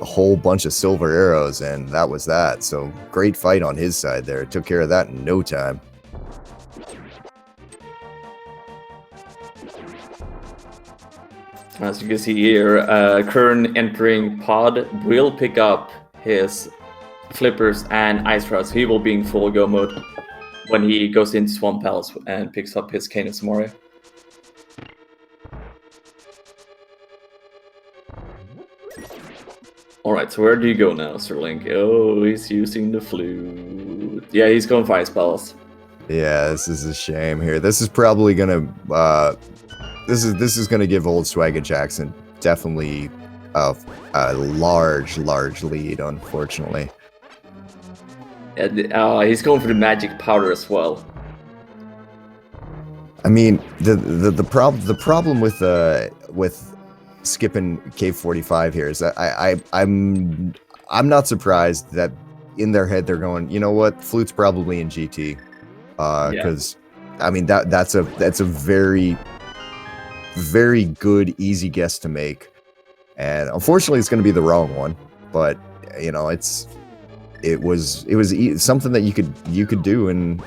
whole bunch of silver arrows, and that was that. So great fight on his side there. Took care of that in no time. As you can see here, Qirn entering pod will pick up his flippers and ice rods. He will be in full go mode when he goes into Swamp Palace and picks up his Cane of Samurai. Alright, so where do you go now, SirLink? Oh, he's using the flute. Yeah, he's going for Ice Palace. Yeah, this is a shame here. This is probably gonna this is gonna give old Swagger Jackson definitely a large lead, unfortunately. He's going for the magic powder as well. I mean, the problem with skipping Cave 45 here is that I'm not surprised that in their head they're going, you know what, Flute's probably in GT, because I mean that's a very good easy guess to make, and unfortunately it's going to be the wrong one. But you know, it was something that you could do, and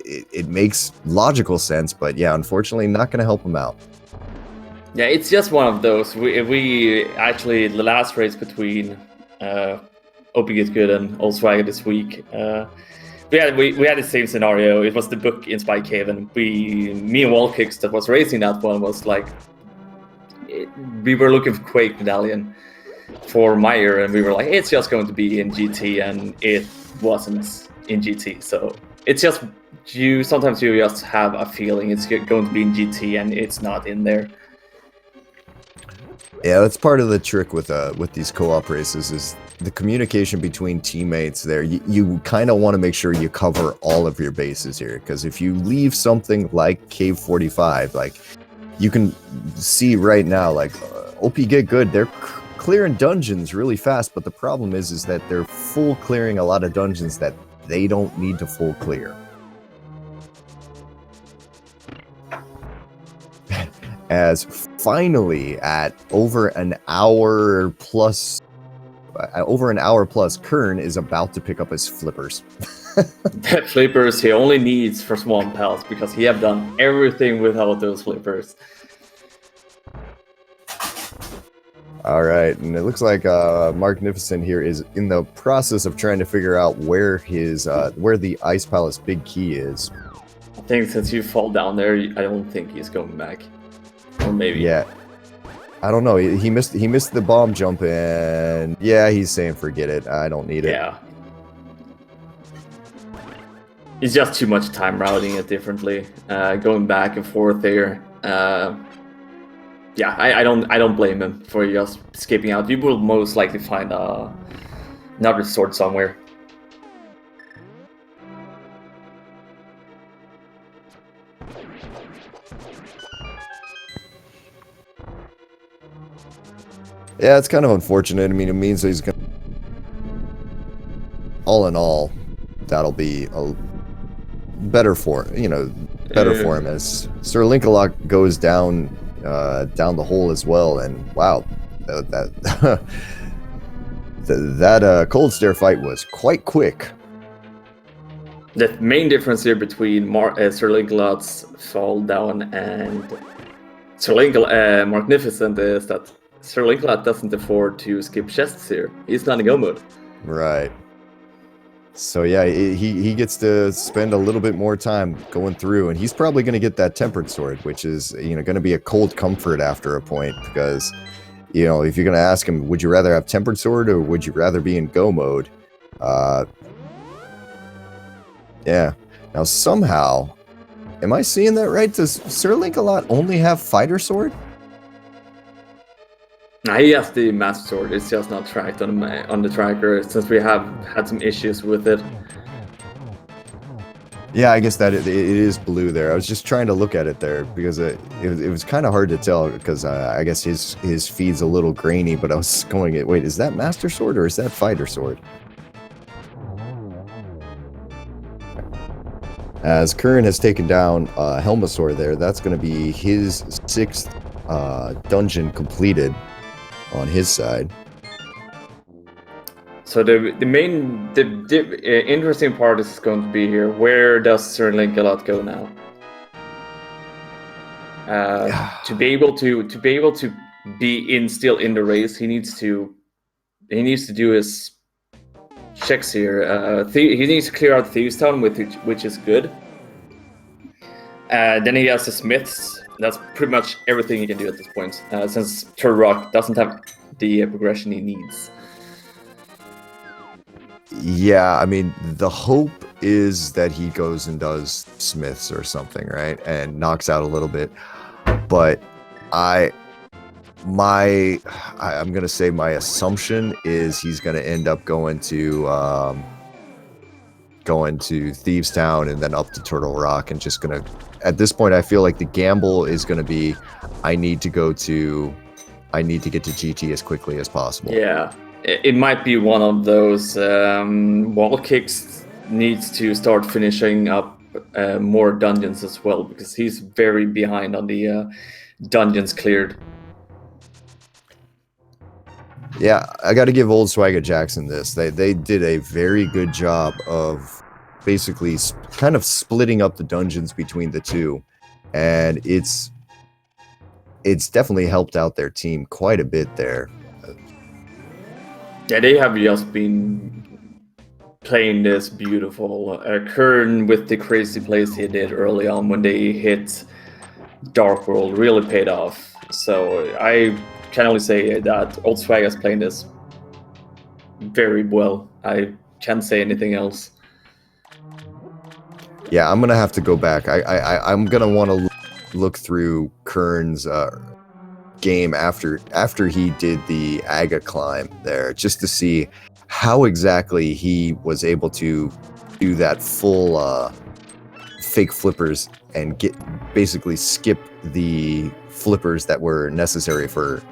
it makes logical sense. But yeah, unfortunately, not going to help him out. Yeah, it's just one of those. We actually, the last race between OP Get Good and Old Swagger this week, we had the same scenario. It was the book in Spy Cave, and me and WallKicks that was racing that one was like, we were looking for Quake Medallion for Meyer, and we were like, it's just going to be in GT, and it wasn't in GT. So it's just sometimes you just have a feeling it's going to be in GT, and it's not in there. Yeah, that's part of the trick with these co-op races is the communication between teammates there. You kind of want to make sure you cover all of your bases here, because if you leave something like Cave 45, like you can see right now, like OP Get Good, they're clearing dungeons really fast, but the problem is that they're full clearing a lot of dungeons that they don't need to full clear. As finally at over an hour plus, Qirn is about to pick up his flippers. That flippers he only needs for Swamp Palace, because he have done everything without those flippers. All right, and it looks like Marcnificent here is in the process of trying to figure out where where the Ice Palace big key is. I think since you fall down there, I don't think he's going back. Or maybe. Yeah. I don't know. He missed the bomb jump, and yeah, he's saying forget it. I don't need it. Yeah. It's just too much time routing it differently. Going back and forth there. Yeah, I don't blame him for just skipping out. You will most likely find another sword somewhere. Yeah, it's kind of unfortunate. I mean, it means that he's going to... All in all, that'll be better for him as SirLinkalot goes down the hole as well. And wow, that cold stare fight was quite quick. The main difference here between SirLinkalot's fall down and Marcnificent is that SirLinkalot doesn't afford to skip chests here. He's not in go mode. Right. So yeah, he gets to spend a little bit more time going through, and he's probably going to get that tempered sword, which is going to be a cold comfort after a point, because if you're going to ask him, would you rather have tempered sword or would you rather be in go mode? Yeah. Now somehow, am I seeing that right? Does SirLinkalot only have fighter sword? He has the Master Sword, it's just not tracked on the tracker, since we have had some issues with it. Yeah, I guess that it is blue there. I was just trying to look at it there because it was kind of hard to tell because I guess his feed's a little grainy, but I was going, wait, is that Master Sword or is that Fighter Sword? As Qirn has taken down Helmasaur there, that's going to be his 6th dungeon completed on his side. So the interesting part is going to be here. Where does SirLinkalot go now? To be able to be still in the race, he needs to do his checks here. He needs to clear out Thieves Town, which is good. Then he has the Smiths. That's pretty much everything he can do at this point, since Turrock doesn't have the progression he needs. Yeah, I mean, the hope is that he goes and does Smiths or something, right? And knocks out a little bit. But I'm going to say my assumption is he's going to end up going to Thieves Town and then up to Turtle Rock and just going to, at this point, I feel like the gamble is going to be, I need to get to GT as quickly as possible. Yeah. It might be one of those WallKicks needs to start finishing up more dungeons as well, because he's very behind on the dungeons cleared. Yeah, I got to give Old Swagger Jackson this. They did a very good job of basically kind of splitting up the dungeons between the two, and it's definitely helped out their team quite a bit there. Yeah, they have just been playing this beautiful. Qirn with the crazy plays he did early on when they hit Dark World really paid off. So I can only say that Old Swag is playing this very well. I can't say anything else. Yeah, I'm gonna have to go back. I'm gonna want to look through Qirn's game after he did the Aga climb there, just to see how exactly he was able to do that full fake flippers and basically skip the flippers that were necessary for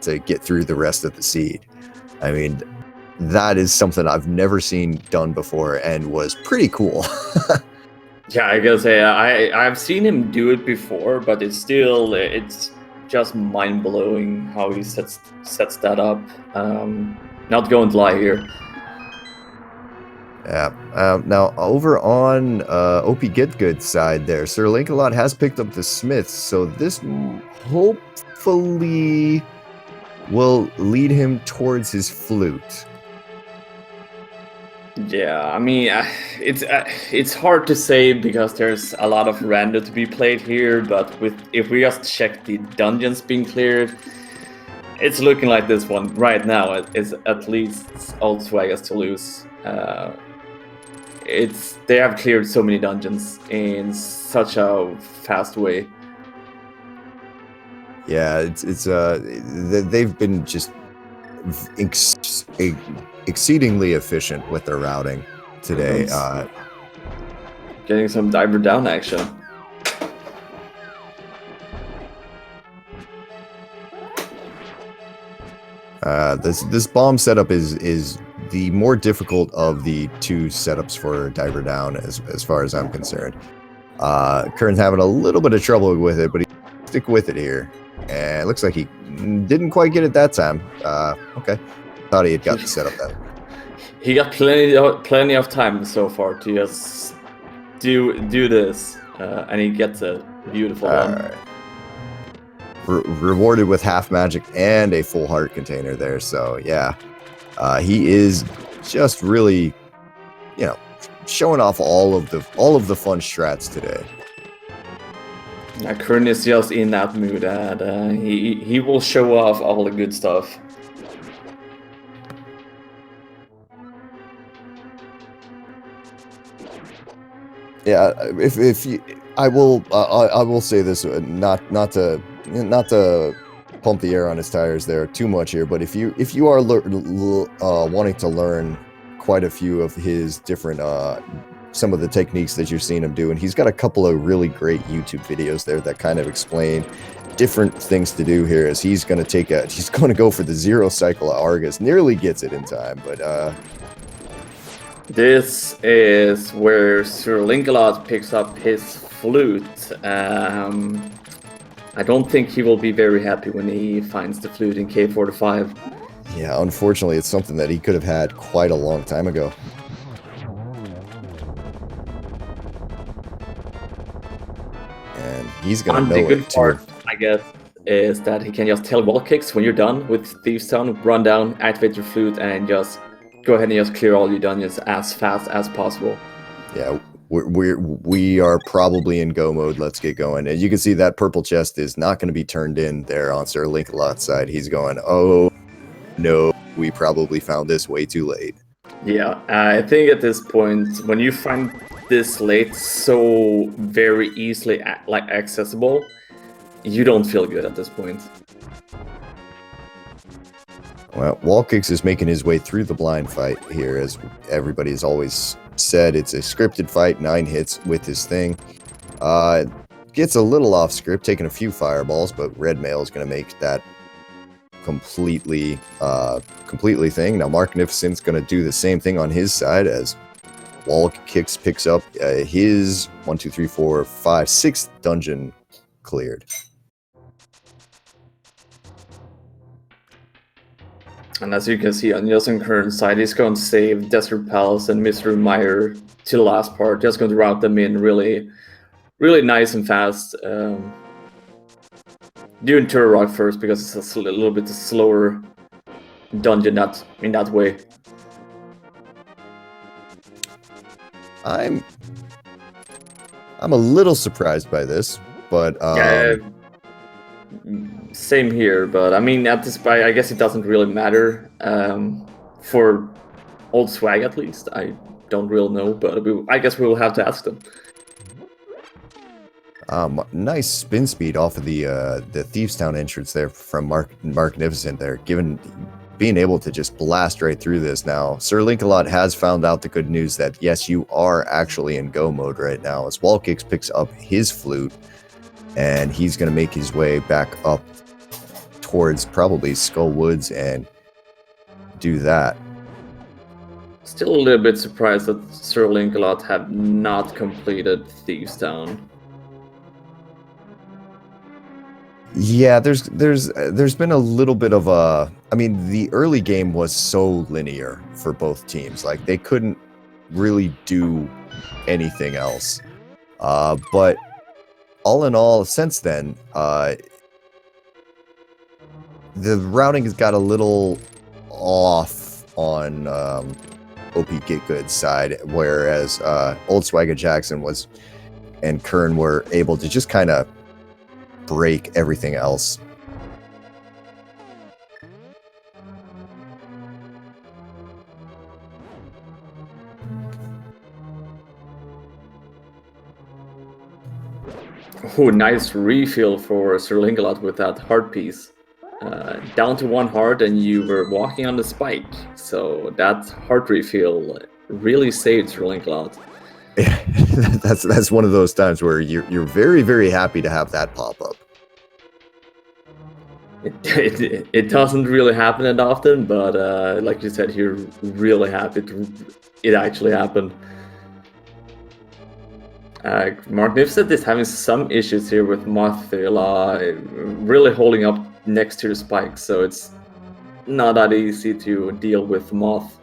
to get through the rest of the seed. I mean, that is something I've never seen done before and was pretty cool. Yeah, I gotta say, I've seen him do it before, but it's just mind-blowing how he sets that up. Not going to lie here. Yeah. Now over on OP Get Good side there, SirLinkalot has picked up the Smiths, so this hopefully will lead him towards his flute. Yeah, I mean, it's hard to say because there's a lot of random to be played here, but if we just check the dungeons being cleared, it's looking like this one right now is at least Old Swag has to lose. They have cleared so many dungeons in such a fast way. Yeah, they've been just exceedingly efficient with their routing today. Getting some diver down action. This bomb setup is the more difficult of the two setups for diver down as far as I'm concerned. Qirn's having a little bit of trouble with it, but he stick with it here. And it looks like he didn't quite get it that time. Okay. Thought he had got the setup then. He got plenty of time so far to just do this, and he gets a beautiful one. Right. Rewarded with half magic and a full heart container there. So yeah, he is just really, showing off all of the fun strats today. Qirn is just in that mood, and he will show off all the good stuff. Yeah, I will say this, not to pump the air on his tires there too much here, but if you are wanting to learn quite a few of his different some of the techniques that you're seeing him do, and he's got a couple of really great YouTube videos there that kind of explain different things to do here. As he's going to go for the 0 cycle of Argus, nearly gets it in time, but this is where SirLinkalot picks up his flute. I don't think he will be very happy when he finds the flute in K45. yeah, unfortunately, it's something that he could have had quite a long time ago. And he's going to know the good it, part, too. I guess, is that he can just tell WallKicks when you're done with Thieves Town, run down, activate your flute, and just go ahead and just clear all your dungeons as fast as possible. Yeah, we are probably in go mode. Let's get going. And you can see that purple chest is not going to be turned in there on SirLinkalot's side. He's going, oh no, we probably found this way too late. Yeah, I think at this point, when you find this late so very easily accessible, you don't feel good at this point. Well, WallKicks is making his way through the blind fight here, as everybody has always said. It's a scripted fight, 9 hits with his thing. Gets a little off script, taking a few fireballs, but Red Mail is going to make that completely thing. Now Marcnificent's going to do the same thing on his side, as WallKicks picks up his 1, 2, 3, 4, 5, 6th dungeon cleared. And as you can see on Justin Qirn's side, he's going to save Desert Palace and Mr. Meyer to the last part. Just going to route them in really, really nice and fast. Doing Turok first because it's a little bit slower dungeon in that way. I'm a little surprised by this, but same here. But I mean, at this point, I guess it doesn't really matter for Old Swag at least. I don't really know, but I guess we will have to ask them. Nice spin speed off of the Thieves Town entrance there from Marcnificent there, being able to just blast right through this. Now, SirLinkalot has found out the good news that, yes, you are actually in go mode right now, as WallKicks picks up his flute, and he's going to make his way back up towards probably Skull Woods and do that. Still a little bit surprised that SirLinkalot have not completed Thieves Town. Yeah, there's been a little bit of a, I mean, the early game was so linear for both teams. Like, they couldn't really do anything else. But all in all, since then, the routing has got a little off on OP Get Good's side, whereas Old Swagger Jackson and Qirn were able to just kind of break everything else. Oh, nice refill for SirLinkalot with that heart piece. Down to 1 heart, and you were walking on the spike. So that heart refill really saved SirLinkalot. That's one of those times where you're very, very happy to have that pop up. It doesn't really happen that often, but like you said, you're really happy it actually happened. Marcnificent is having some issues here with Moth really holding up next to the spike, so it's not that easy to deal with Moth.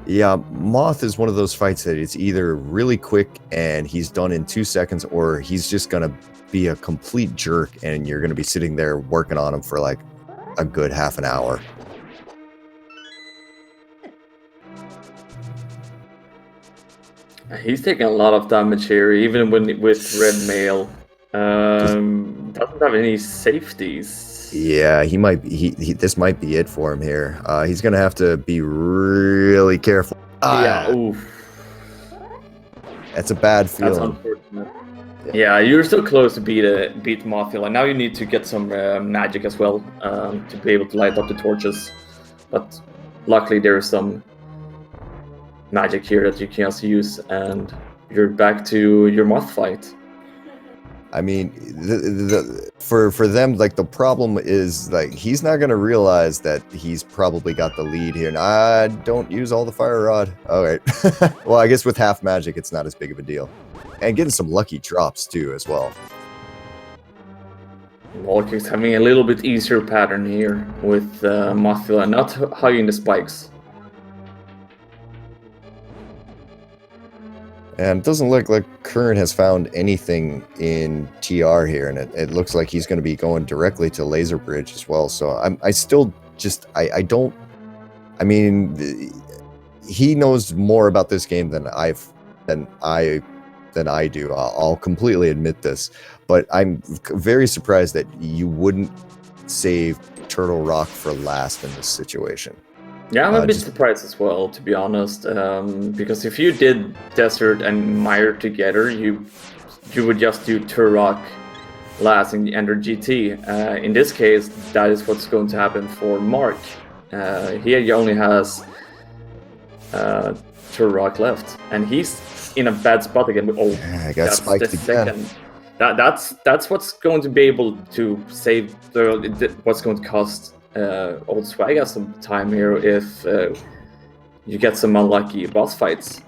Yeah, Moth is one of those fights that it's either really quick and he's done in 2 seconds, or he's just going to be a complete jerk and you're going to be sitting there working on him for like a good half an hour. He's taking a lot of damage here, even with Red Mail. Doesn't have any safeties. Yeah, he might. This might be it for him here. He's gonna have to be really careful. Yeah, oof. That's a bad feeling. That's unfortunate. Yeah, you're still close to beat Mothula. Now you need to get some magic as well to be able to light up the torches. But luckily there's some magic here that you can just use, and you're back to your moth fight. I mean, for them, like the problem is like he's not gonna realize that he's probably got the lead here. And I don't use all the fire rod. All right. Well, I guess with half magic, it's not as big of a deal, and getting some lucky drops too as well. WallKicks having a little bit easier pattern here with Mothula not hugging the spikes. And it doesn't look like Qirn has found anything in TR here, and it looks like he's going to be going directly to Laser Bridge as well. So I still just I don't. I mean, he knows more about this game than I do. I'll completely admit this, but I'm very surprised that you wouldn't save Turtle Rock for last in this situation. Yeah, I'm a bit surprised as well, to be honest, because if you did Desert and Mire together, you would just do Turok last and enter GT. In this case, that is what's going to happen for Mark. He only has Turok left, and he's in a bad spot again. Oh, I got spiked again. That's what's going to be able to save what's going to cost Old Swagga some time here if you get some unlucky boss fights.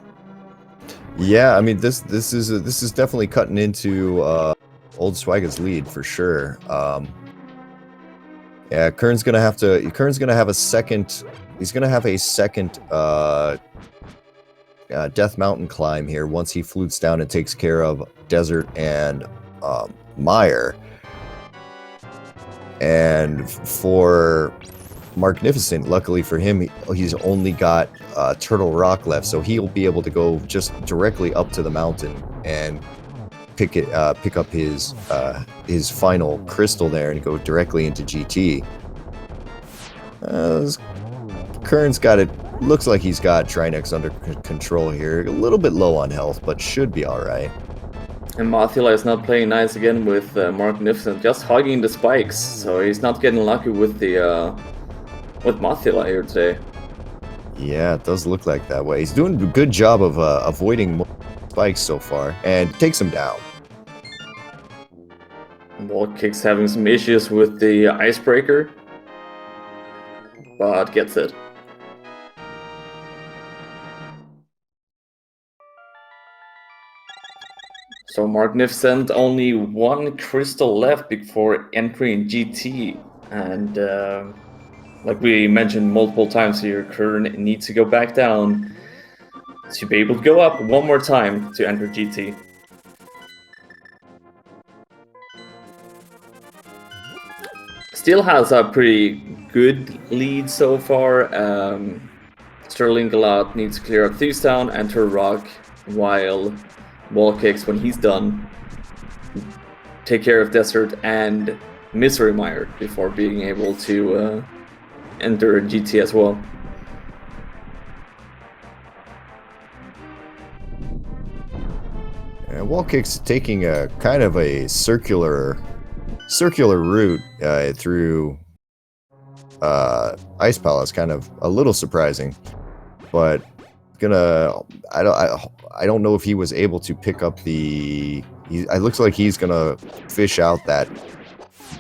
Yeah, I mean this is definitely cutting into Old Swagga's lead for sure. Yeah, Qirn's gonna have a second. He's gonna have a second Death Mountain climb here once he flutes down and takes care of Desert and Mire. And for Marcnificent, luckily for him, he's only got Turtle Rock left, so he'll be able to go just directly up to the mountain and pick up his final crystal there and go directly into GT. Qirn's got it. Looks like he's got Trinex under control here. A little bit low on health, but should be all right. And Mothula is not playing nice again with Marcnificent, just hugging the spikes, so he's not getting lucky with the with Mothula here today. Yeah, it does look like that way. He's doing a good job of avoiding spikes so far, and takes him down. WallKicks having some issues with the icebreaker, but gets it. So Marcnificent, only one crystal left before entering GT, and like we mentioned multiple times here, Qirn needs to go back down to be able to go up one more time to enter GT. Still has a pretty good lead so far. SirLinkalot needs to clear up Thievestown, enter Rock, while WallKicks, when he's done, take care of Desert and Misery Mire before being able to enter GT as well. And WallKicks taking a kind of a circular route through Ice Palace, kind of a little surprising, but I don't know if he was able to pick up the. It looks like he's gonna fish out that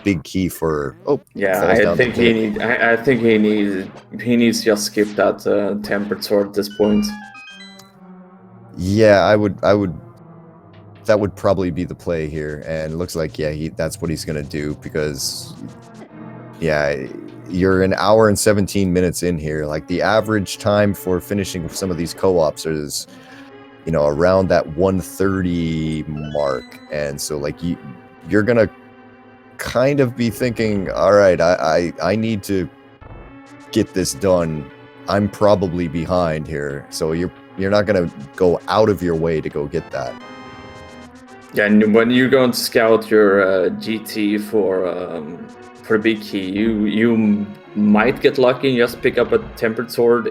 big key for. Oh yeah, I think he needs to just skip that tempered sword at this point. Yeah, I would. That would probably be the play here, and it looks like that's what he's gonna do because, yeah. You're an hour and 17 minutes in here. Like the average time for finishing some of these co-ops is, around that 1:30 mark. And so like you're gonna kind of be thinking, all right, I need to get this done. I'm probably behind here. So you're not gonna go out of your way to go get that. Yeah, and when you go and scout your GT for a big key, you might get lucky and just pick up a tempered sword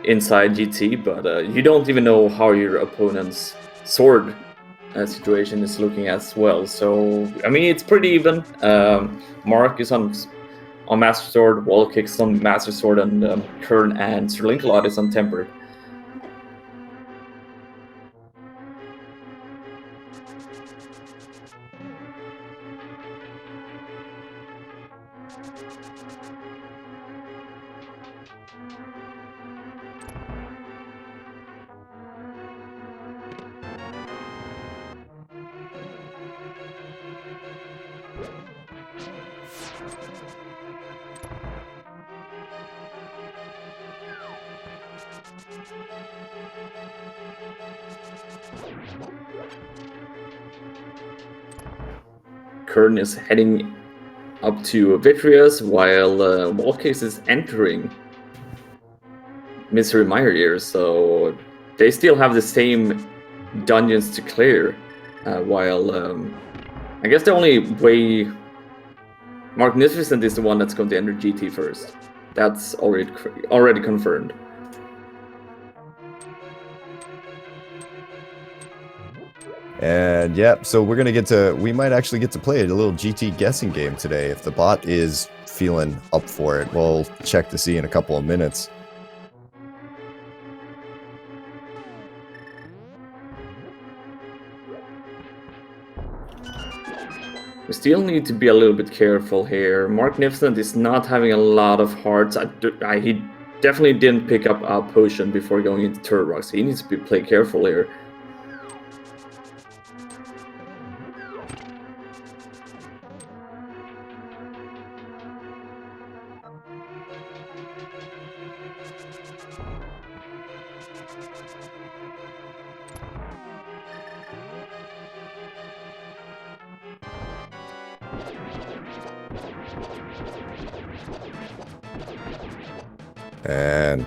inside GT, but you don't even know how your opponent's sword situation is looking as well. So I mean, it's pretty even. Mark is on on Master Sword, WallKicks on Master Sword, and Qirn and SirLinkalot is on Tempered. Qirn is heading up to Vitreous, while WallKicks is entering Misery Mire here, so they still have the same dungeons to clear, while I guess the only way Marcnificent is the one that's going to enter GT first. That's already confirmed. And yeah, so we might actually get to play a little GT guessing game today if the bot is feeling up for it. We'll check to see in a couple of minutes. We still need to be a little bit careful here. Marcnificent is not having a lot of hearts. He definitely didn't pick up a potion before going into Turtle Rock, so he needs to play careful here. And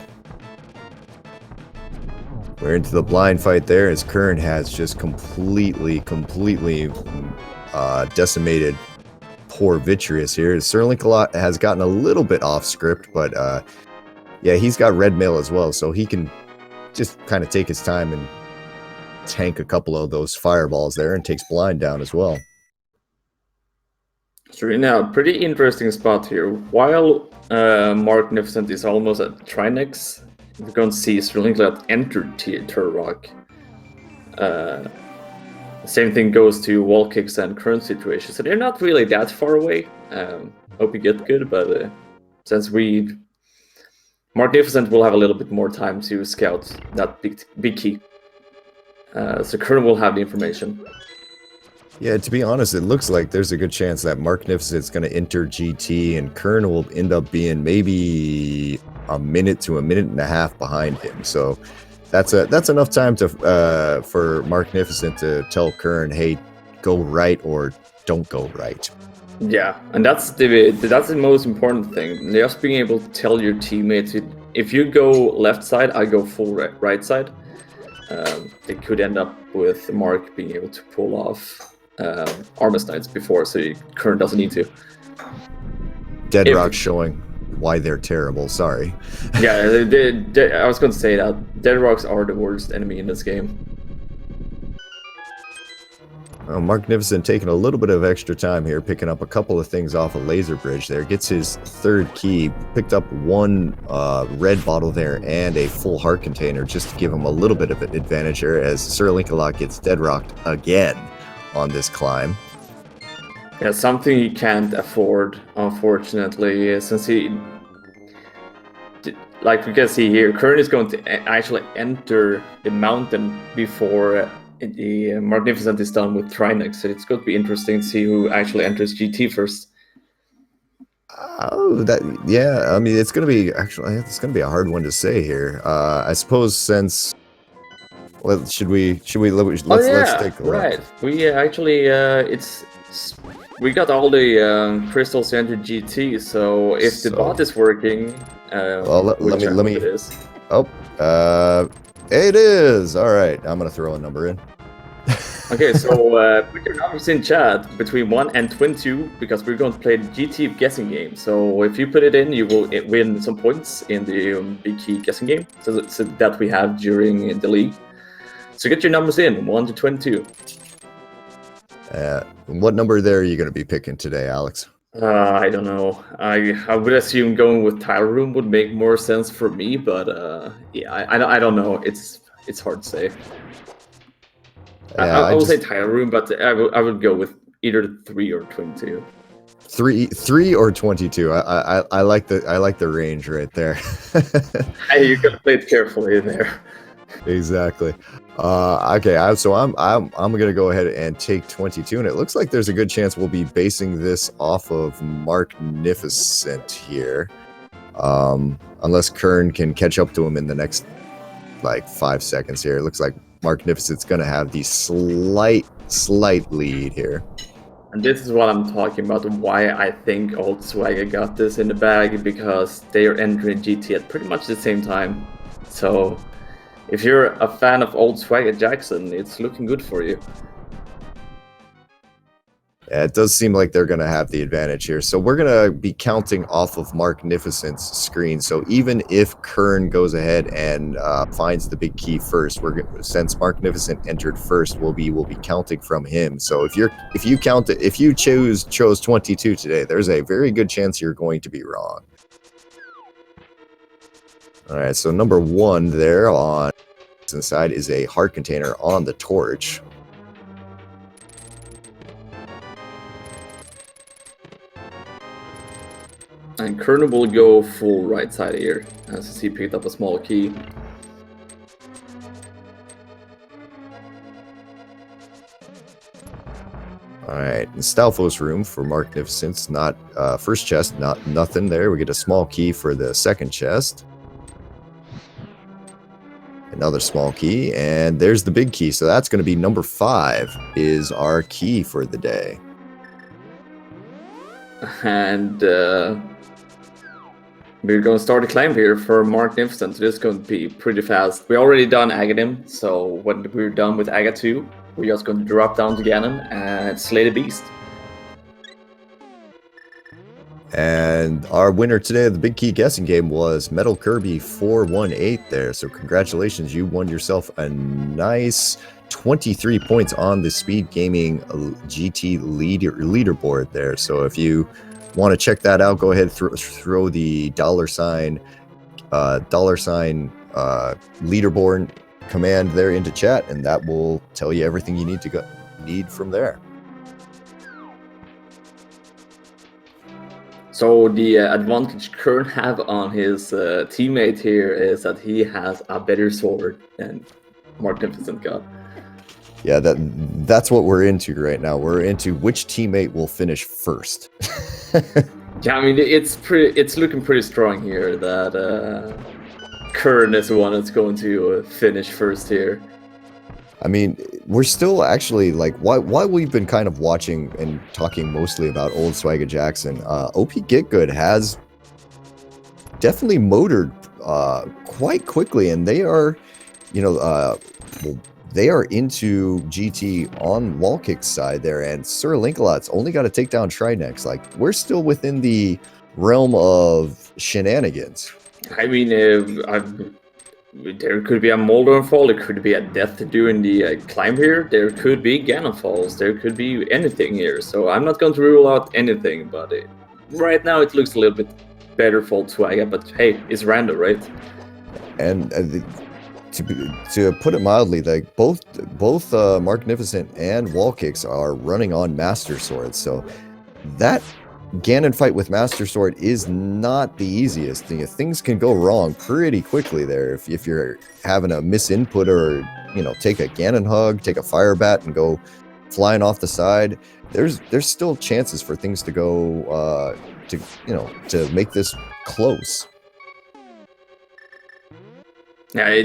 we're into the blind fight there as Qirn has just completely decimated poor Vitreous here. SirLinkalot has gotten a little bit off script, but yeah, he's got red mail as well, so he can just kind of take his time and tank a couple of those fireballs there and takes blind down as well. So right now, pretty interesting spot here. While Marcnificent is almost at Trinex, we're going to see SirLinkalot enter Turtle Rock. Same thing goes to WallKicks and Qirn situation, so they're not really that far away. Hope we get good, but since Marcnificent will have a little bit more time to scout that big key. So Qirn will have the information. Yeah, to be honest, it looks like there's a good chance that Marcnificent's going to enter GT and Qirn will end up being maybe a minute to a minute and a half behind him. So that's enough time to for Marcnificent to tell Qirn, hey, go right or don't go right. Yeah, and that's the most important thing. Just being able to tell your teammates, if you go left side, I go full right side. They could end up with Mark being able to pull off Armist Knights before, so Qirn doesn't need to. Deadrock showing why they're terrible, sorry. Yeah, I was going to say that Deadrocks are the worst enemy in this game. Marcnificent taking a little bit of extra time here, picking up a couple of things off a laser bridge there. Gets his third key, picked up one red bottle there and a full heart container just to give him a little bit of an advantage here as SirLinkalot gets deadrocked again on this climb. Yeah, something he can't afford, unfortunately, since like we can see here, Qirn is going to actually enter the mountain before the Marcnificent is done with Trinex, so it's going to be interesting to see who actually enters GT first. Oh, yeah. I mean, it's going to be a hard one to say here. I suppose since. Well, let's take a look. Right. We actually we got all the crystals to enter GT. So if the bot is working, let me. It is. Oh, it is. All right, I'm gonna throw a number in. Okay, so put your numbers in chat between 1 and 22 because we're going to play the GT guessing game. So if you put it in, you will win some points in the big key guessing game, so that we have during the league. So get your numbers in, 1 to 22. What number there are you going to be picking today, Alex? I don't know. I would assume going with tile room would make more sense for me, but yeah, I don't know. It's hard to say. Yeah, I will say tile room, but I would go with either 3 or 22. three or 22. I like the range right there. Hey, you gotta play it carefully there. Exactly. Okay, so I'm gonna go ahead and take 22, and it looks like there's a good chance we'll be basing this off of Marcnificent here, unless Qirn can catch up to him in the next like 5 seconds here. It looks like Marcnificent's gonna have the slight lead here. And this is what I'm talking about, why I think Old Swagger got this in the bag, because they are entering GT at pretty much the same time. So if you're a fan of Old Swagger Jackson, it's looking good for you. Yeah, it does seem like they're going to have the advantage here. So we're going to be counting off of Marcnificent's screen. So even if Qirn goes ahead and finds the big key first, since Marcnificent entered first, we'll be counting from him. So if you chose 22 today, there's a very good chance you're going to be wrong. All right, so number 1 there on inside is a heart container on the torch. And Qirn will go full right side here, as he picked up a small key. All right, in Stalfo's room for Marcnificent's not first chest, nothing there. We get a small key for the second chest. Another small key, and there's the big key. So that's going to be number 5 is our key for the day. And we're going to start a climb here for Marcnificent. This is going to be pretty fast. We already done Agadim, so when we're done with Aga 2, we're just going to drop down to Ganon and slay the beast. And our winner today of the Big Key guessing game was Metal Kirby 418 there. So congratulations, you won yourself a nice 23 points on the Speed Gaming GT leaderboard there. So if you want to check that out, go ahead, throw the $sign leaderboard command there into chat, and that will tell you everything you need from there. So the advantage Qirn have on his teammate here is that he has a better sword than Marcnificent got. Yeah, that's what we're into right now. We're into which teammate will finish first. Yeah, I mean it's looking pretty strong here that Qirn is the one that's going to finish first here. I mean, we're still actually like why we've been kind of watching and talking mostly about Old Swagger Jackson. OP Get Good has definitely motored quite quickly, and they are, they are into GT on WallKicks side there, and SirLinkalot's only got to take down Trinex. Like, we're still within the realm of shenanigans. I mean, there could be a Molder Fall, there could be a death during the climb here, there could be Ganon Falls, there could be anything here. So I'm not going to rule out anything, but right now it looks a little bit better for Swagger, but hey, it's random, right? And to put it mildly, like both Marcnificent and WallKicks are running on Master Swords, so that Ganon fight with Master Sword is not the easiest thing. Things can go wrong pretty quickly there if you're having a misinput, or take a Ganon hug, take a fire bat, and go flying off the side. There's still chances for things to go to make this close. Yeah,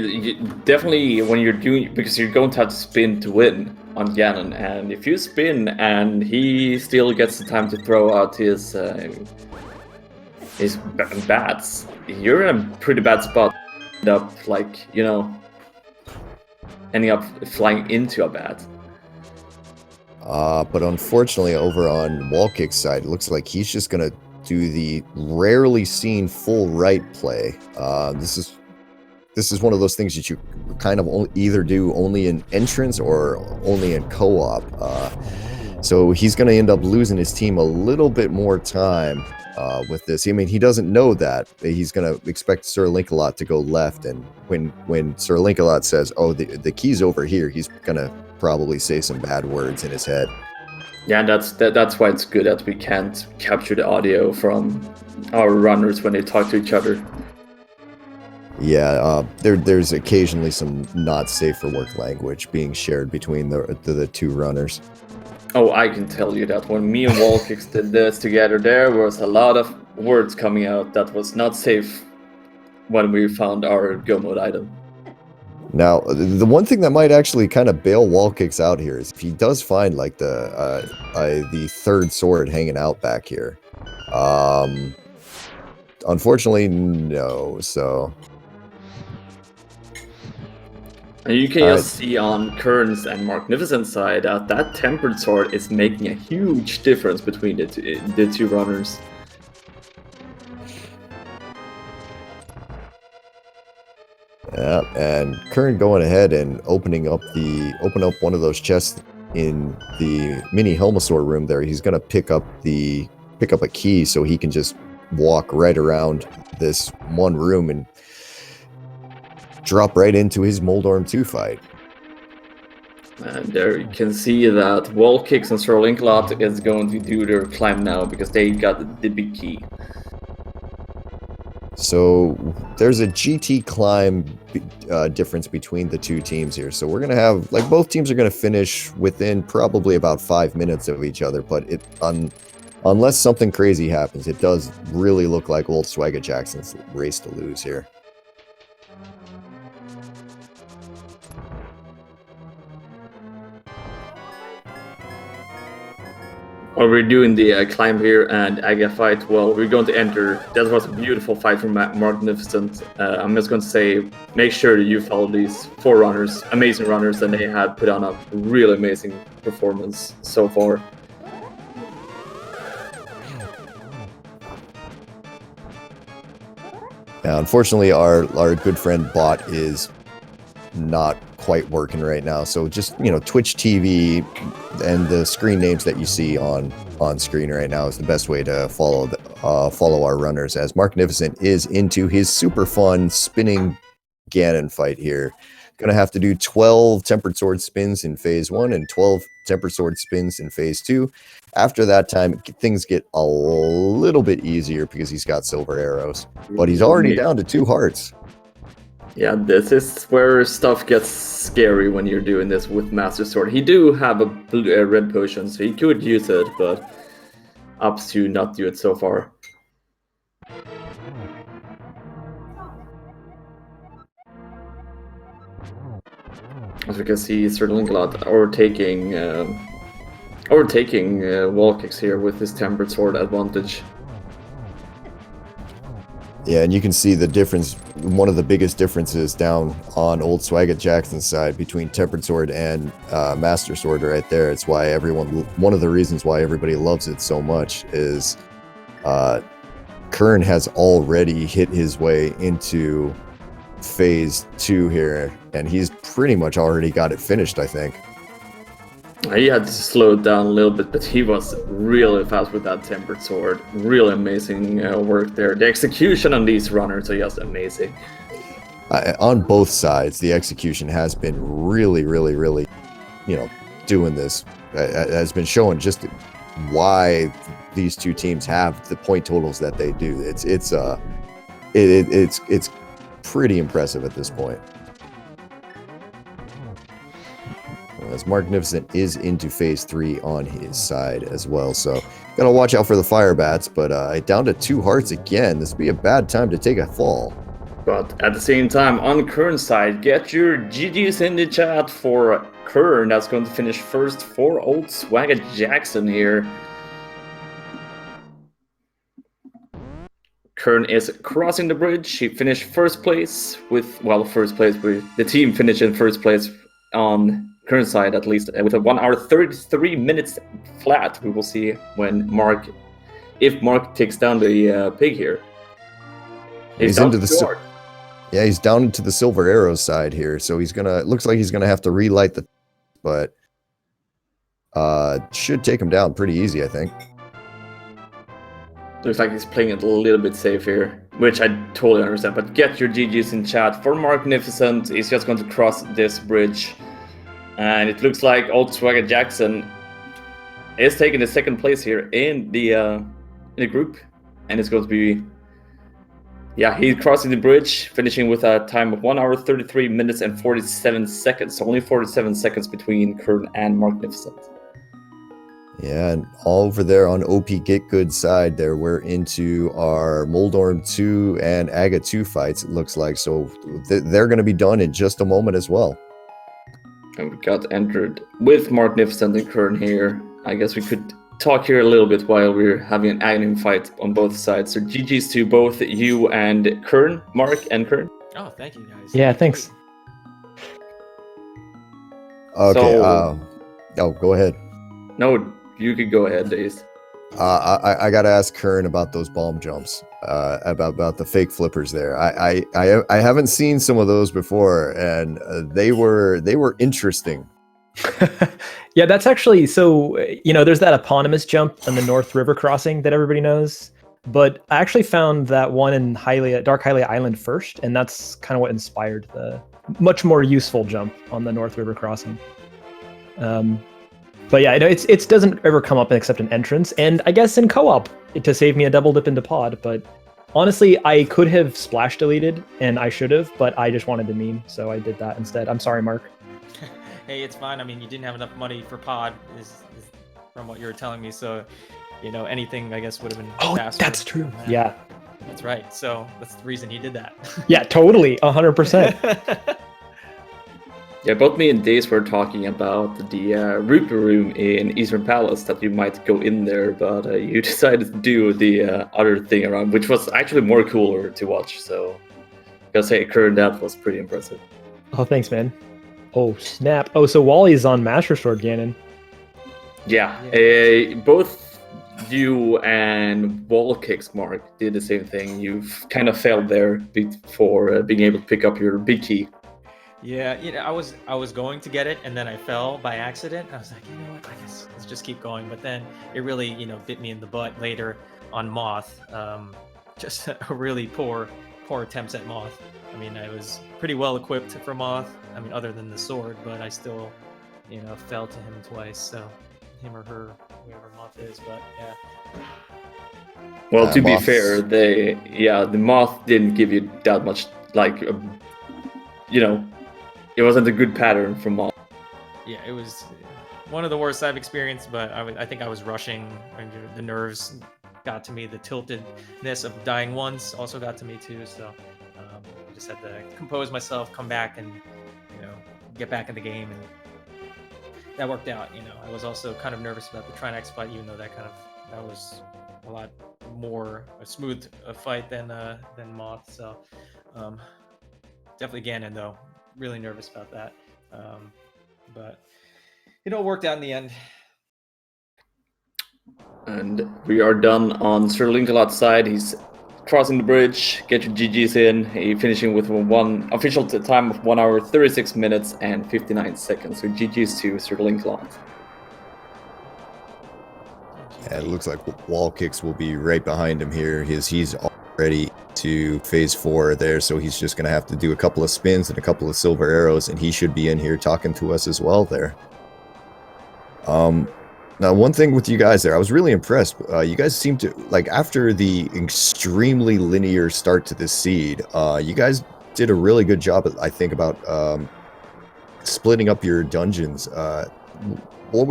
definitely when you're doing, because you're going to have to spin to win on Ganon, and if you spin and he still gets the time to throw out his bats, you're in a pretty bad spot. End up ending up flying into a bat. But unfortunately, over on WallKick's side, it looks like he's just gonna do the rarely seen full right play. This is one of those things that you kind of either do only in entrance or only in co-op. So he's going to end up losing his team a little bit more time with this. I mean, he doesn't know that. He's going to expect SirLinkalot to go left, and when SirLinkalot says, "Oh, the key's over here," he's going to probably say some bad words in his head. Yeah, that's why it's good that we can't capture the audio from our runners when they talk to each other. Yeah, there's occasionally some not safe for work language being shared between the two runners. Oh, I can tell you that when me and WallKicks did this together, there was a lot of words coming out that was not safe when we found our go mode item. Now, the one thing that might actually kind of bail WallKicks out here is if he does find like the third sword hanging out back here. Unfortunately, no. So. And you can just see on Qirn's and Marcnificent's side that tempered sword is making a huge difference between the two runners. Yeah, and Qirn going ahead and open up one of those chests in the mini Helmasaur room there. He's gonna pick up a key so he can just walk right around this one room and drop right into his Moldorm 2 fight. And there you can see that WallKicks and SirLinkalot is going to do their climb now because they got the big key. So there's a GT climb difference between the two teams here. So we're gonna have both teams are gonna finish within probably about 5 minutes of each other. But unless something crazy happens, it does really look like old Swagga Jackson's race to lose here. While we're doing the climb here and Aga fight, well, we're going to enter. That was a beautiful fight from Marcnificent. I'm just going to say, make sure that you follow these 4 runners, amazing runners, and they have put on a really amazing performance so far. Yeah, unfortunately, our good friend Bot is not quite working right now. So just, Twitch TV and the screen names that you see on screen right now is the best way to follow our runners, as Marcnificent is into his super fun spinning Ganon fight here. Gonna have to do 12 tempered sword spins in phase 1 and 12 tempered sword spins in phase 2. After that time, things get a little bit easier because he's got silver arrows, but he's already down to 2 hearts. Yeah, this is where stuff gets scary when you're doing this with Master Sword. He do have a red potion, so he could use it, but up to not do it so far. As we can see, SirLinkalot overtaking WallKicks here with his tempered sword advantage. Yeah, and you can see the difference. One of the biggest differences down on old Swagga Jackson's side between tempered sword and master sword right there. It's why one of the reasons why everybody loves it so much is Qirn has already hit his way into phase 2 here, and he's pretty much already got it finished, I think. He had to slow it down a little bit, but he was really fast with that tempered sword. Really amazing work there. The execution on these runners are just amazing. On both sides, the execution has been really, really, really, doing this. Has been showing just why these two teams have the point totals that they do. It's pretty impressive at this point. As Marcnificent is into phase 3 on his side as well, so gotta watch out for the fire bats. But down to 2 hearts again. This would be a bad time to take a fall. But at the same time, on Qirn's side, get your GGs in the chat for Qirn. That's going to finish first for old Swagga Jackson here. Qirn is crossing the bridge. He finished first place with the team finished in first place on Qirn's side, at least with a 1 hour 33 minutes flat. We will see if Mark takes down the pig here. He's into the yeah, he's down into the silver arrows side here, so looks like he's gonna have to relight but Should take him down pretty easy, I think. Looks like he's playing it a little bit safe here, which I totally understand. But get your GGs in chat. For Marcnificent, he's just going to cross this bridge. And it looks like old Swagger Jackson is taking the second place here in the group. And it's going to be... Yeah, he's crossing the bridge, finishing with a time of 1 hour, 33 minutes, and 47 seconds. So only 47 seconds between Qirn and Marcnificent. Yeah, and all over there on OP Get Good side there, we're into our Moldorm 2 and Aga 2 fights, it looks like. So they're going to be done in just a moment as well. And we got entered with Marcnificent and Qirn here. I guess we could talk here a little bit while we're having an agony fight on both sides. So GG's to both you and Qirn, Mark and Qirn. Oh, thank you guys. Yeah, thanks. Okay, go ahead. No, you could go ahead, Daze. I gotta ask Qirn about those bomb jumps, about the fake flippers there. I haven't seen some of those before, and they were interesting. Yeah, that's actually, so, there's that eponymous jump on the North River crossing that everybody knows. But I actually found that one in Dark Hylia Island first, and that's kind of what inspired the much more useful jump on the North River crossing. But yeah, it doesn't ever come up except an entrance, and I guess in co-op to save me a double dip into pod. But honestly, I could have splash deleted, and I should have, but I just wanted the meme, so I did that instead. I'm sorry, Mark. Hey, it's fine. I mean, you didn't have enough money for pod, is from what you were telling me. So, anything I guess would have been faster. That's true. Yeah, that's right. So that's the reason he did that. Yeah, totally, 100%. Yeah, both me and Daze were talking about the Rupert room in Eastern Palace, that you might go in there, but you decided to do the other thing around, which was actually more cooler to watch. So, I gotta say, Qirn, that was pretty impressive. Oh, thanks, man. Oh, snap. Oh, so Wally's on Master Sword Ganon. Yeah, both you and WallKicks, Mark, did the same thing. You've kind of failed there before being able to pick up your big key. Yeah, I was going to get it, and then I fell by accident. I was like, you know what, I guess let's just keep going. But then it really, bit me in the butt later on Moth. Just a really poor attempts at Moth. I mean, I was pretty well equipped for Moth. I mean, other than the sword, but I still, fell to him twice. So, him or her, whoever Moth is. But yeah. Well, to be fair, the Moth didn't give you that much, it wasn't a good pattern from Moth. Yeah, it was one of the worst I've experienced, but I think I was rushing, and the nerves got to me. The tiltedness of dying once also got to me too. So I just had to compose myself, come back, and get back in the game, and that worked out. I was also kind of nervous about the Trinax fight, even though that was a lot more a smooth fight than Moth. So definitely Ganon though. Really nervous about that, but it all worked out in the end. And we are done on SirLinkalot's side. He's crossing the bridge. Get your GGs in. He finishing with one official time of 1 hour, 36 minutes, and 59 seconds. So GGs to SirLinkalot. Yeah, it looks like WallKicks will be right behind him here. He's already to phase 4 there, so he's just gonna have to do a couple of spins and a couple of silver arrows, and he should be in here talking to us as well there. Now one thing with you guys there, I was really impressed. You guys seem to, after the extremely linear start to this seed, you guys did a really good job, I think, about splitting up your dungeons. What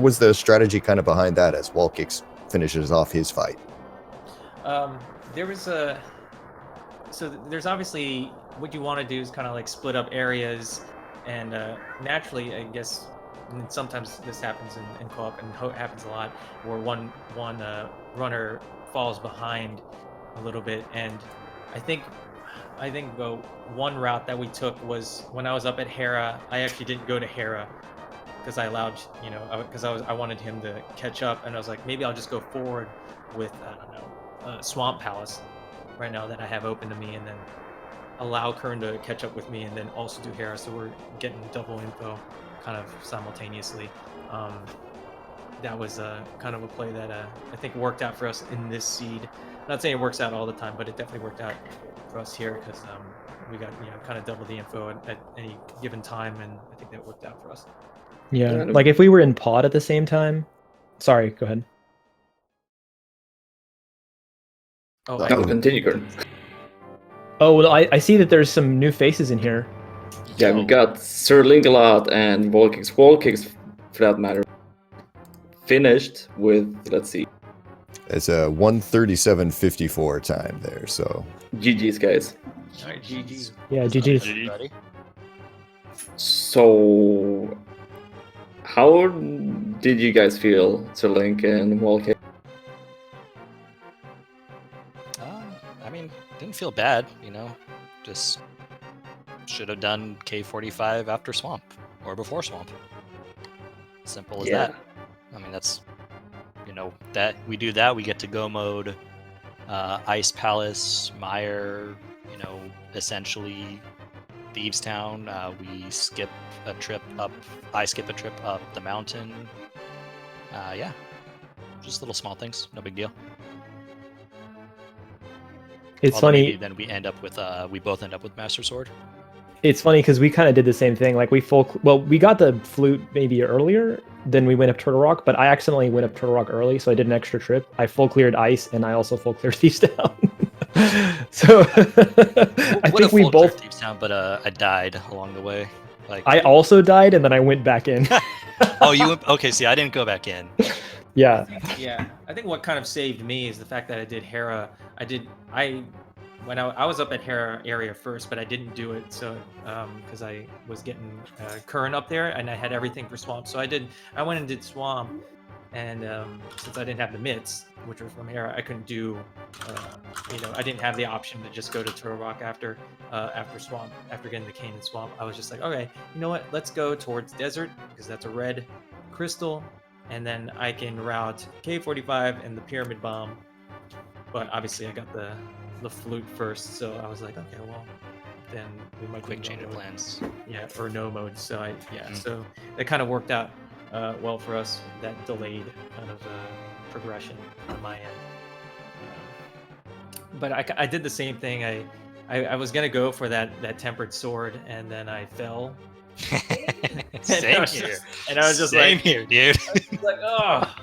was the strategy kind of behind that as WallKicks finishes off his fight? There's obviously what you want to do is kind of split up areas, and naturally, I guess, and sometimes this happens in co-op, and happens a lot, where one runner falls behind a little bit. And I think one route that we took was when I was up at Hera. I actually didn't go to Hera because I allowed, because I wanted him to catch up, and I was like, maybe I'll just go forward with, I don't know, Swamp Palace right now that I have open to me, and then allow Qirn to catch up with me, and then also do Hera, so we're getting double info kind of simultaneously. that was kind of a play that I think worked out for us in this seed. I'm not saying it works out all the time, but it definitely worked out for us here because we got kind of double the info at any given time, and I think that worked out for us. Yeah, like if we were in pod at the same time. Sorry, go ahead. Oh, No, continue, Qirn. Oh, well, I see that there's some new faces in here. Yeah, we got SirLinkalot and WallKicks. WallKicks, for that matter, finished with, let's see, It's a 1:37:54 time there, so GG's, guys. all right, GG. Yeah, GG's. Ready? So, how did you guys feel, SirLink and WallKicks? I mean, didn't feel bad, just should have done K45 after Swamp or before Swamp. Simple as that. I mean, that's, that we do that, we get to go mode Ice Palace, Mire, essentially Thieves Town. We skip a trip up, I skip a trip up the mountain. Yeah, just little small things, no big deal. It's Although funny. maybe then we end up with we both end up with Master Sword. It's funny because we kind of did the same thing. Like we got the flute maybe earlier than we went up Turtle Rock, but I accidentally went up Turtle Rock early, so I did an extra trip. I full cleared Ice, and I also full cleared Thieves Town. So I think we both. Thieves Town, but I died along the way. Like I also died, and then I went back in. Oh, you went? Okay, see, I didn't go back in. Yeah. Yeah, I think what kind of saved me is the fact that I did Hera. When I was up at Hera area first, but I didn't do it so because I was getting Qirn up there and I had everything for Swamp. So I went and did Swamp, and since I didn't have the mitts, which were from Hera, I couldn't do. I didn't have the option to just go to Turtle Rock after Swamp, after getting the Cane and Swamp. I was just like, okay, you know what? Let's go towards Desert because that's a red crystal. And then I can route K45 and the Pyramid Bomb. But obviously I got the flute first, so I was like, okay, well, then we might Quick do change no of mode. plans. Yeah, or no mode. So so it kind of worked out well for us. That delayed kind of progression on my end. But I did the same thing. I was gonna go for that tempered sword, and then I fell. Same here. And I was just Same like, here, dude. like, oh.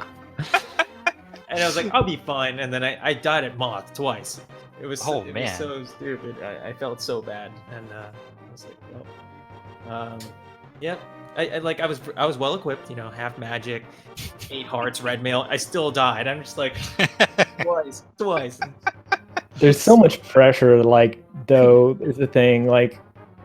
And I was like, I'll be fine. And then I died at Moth twice. It was Oh, it man. was so stupid. I felt so bad, and I was like, well, yeah. I was well equipped. Half magic, 8 hearts, red mail. I still died. I'm just like twice. There's so much pressure, though, is the thing. Like,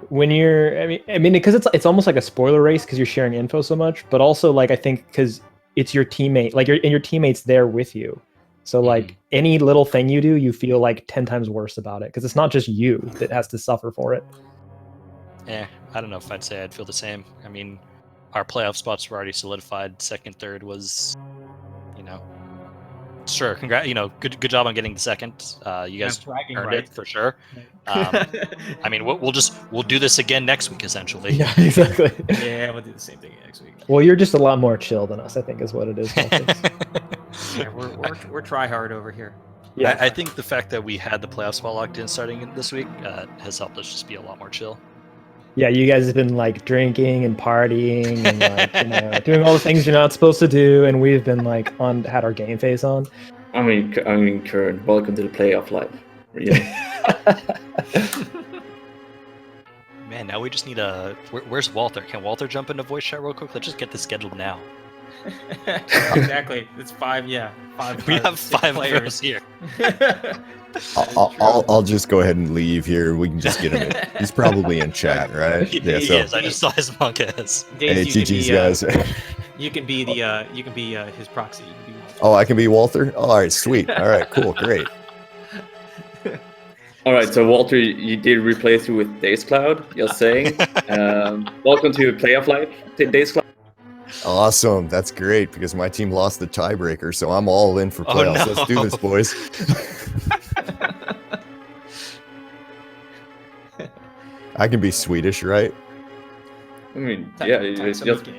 when you're, I mean, because it's almost like a spoiler race because you're sharing info so much, but also, I think because it's your teammate, and your teammate's there with you. So, any little thing you do, you feel 10 times worse about it because it's not just you that has to suffer for it. Yeah, I don't know if I'd say I'd feel the same. I mean, our playoff spots were already solidified. Second, third was, sure. Good job on getting the second. You guys bragging earned rights. it for sure. I mean, we'll do this again next week, essentially. Yeah, exactly. Yeah, we'll do the same thing next week. Well, you're just a lot more chill than us, I think, is what it is. Yeah, we're try hard over here. Yeah. I think the fact that we had the playoff spot locked in starting this week has helped us just be a lot more chill. Yeah, you guys have been drinking and partying and doing all the things you're not supposed to do, and we've been had our game face on. I mean, Qirn, welcome to the playoff life. Man, now we just need where's Walter? Can Walter jump into voice chat real quick? Let's just get this scheduled now. Exactly. It's 5. Yeah, 5. We have 6 5 players players here. I'll just go ahead and leave here. We can just get him in. He's probably in chat, right? He is. I just saw his monkas. Hey, GG's guys. You can be his proxy. You can be Oh, I can be Walter? All right, sweet. All right, cool, great. All right, so Walter, you did replace you with Days Cloud, you're saying. Welcome to playoff life, Days Cloud. Awesome. That's great because my team lost the tiebreaker, so I'm all in for playoffs. no. Let's do this, boys. I can be Swedish, right? I mean, yeah, it's just...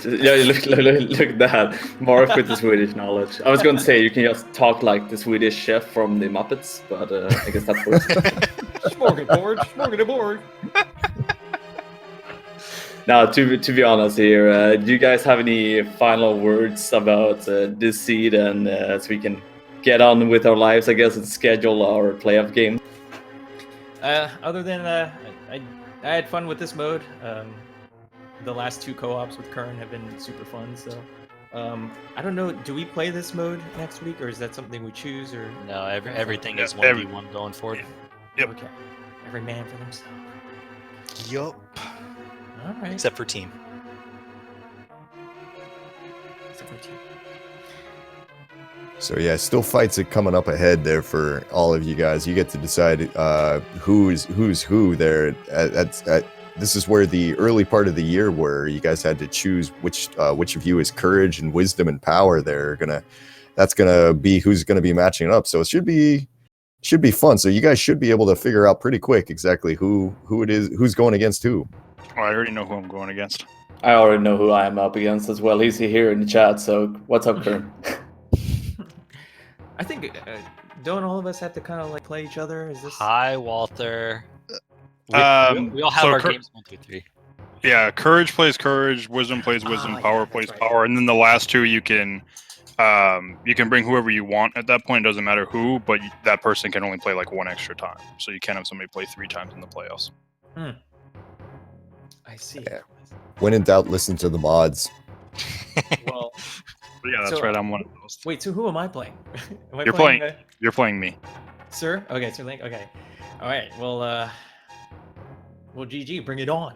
Yeah, look at that. Mark with the Swedish knowledge. I was going to say you can just talk like the Swedish chef from the Muppets, but I guess that works. Smorgasbord. Now, to be honest here, do you guys have any final words about this seed, and so we can get on with our lives, I guess, and schedule our playoff game? Other than I had fun with this mode. The last 2 co-ops with Qirn have been super fun. So I don't know. Do we play this mode next week, or is that something we choose? Or No, everything is 1v1 going forward. Yep. Okay, every man for themselves. Yup. All right. Except for team. Except for team. So yeah, still fights are coming up ahead there for all of you guys. You get to decide who's who there. This is where the early part of the year where you guys had to choose which of you is courage and wisdom and power. That's gonna be who's gonna be matching up. So it should be fun. So you guys should be able to figure out pretty quick exactly who it is, who's going against who. Oh, I already know who I'm going against. I already know who I am up against as well. He's here in the chat, so what's up, Qirn? I think don't all of us have to kind of like play each other? Is this? Hi, Walter. We all have so our games 1, 2, 3. Yeah, courage plays courage, wisdom plays wisdom, power yeah, plays that's right. power, and then the last 2 you can bring whoever you want at that point. It doesn't matter who, but that person can only play like 1 extra time. So you can't have somebody play 3 times in the playoffs. I see. Yeah. When in doubt, listen to the mods. Well, But yeah, that's So- right. I'm one of those. wait. So who am I playing? Am I You're playing- uh, You're playing me. Sir? Okay, Sir Link. Okay. All right. Well, GG, bring it on.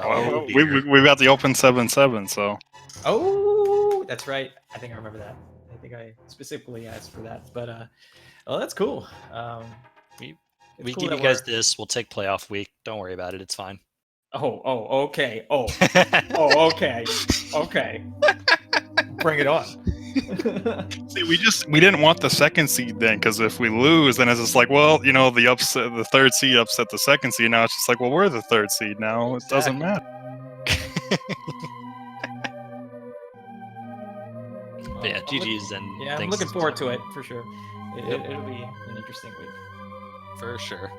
Oh, We've got the open 7-7, so Oh, that's right. I think I remember that. I think I specifically asked for that. But well, that's cool. We it's cool give that you guys we're- this. We'll take playoff week. Don't worry about it. It's fine. Okay. Okay. Bring it on. see, we didn't want the 2nd seed then, because if we lose, then it's just like, well, the 3rd seed upset the 2nd seed. Now it's just like, well, we're the 3rd seed now. It doesn't matter. But yeah, GG's and Yeah, I'm things looking forward to it for sure. It'll be an interesting week. for sure.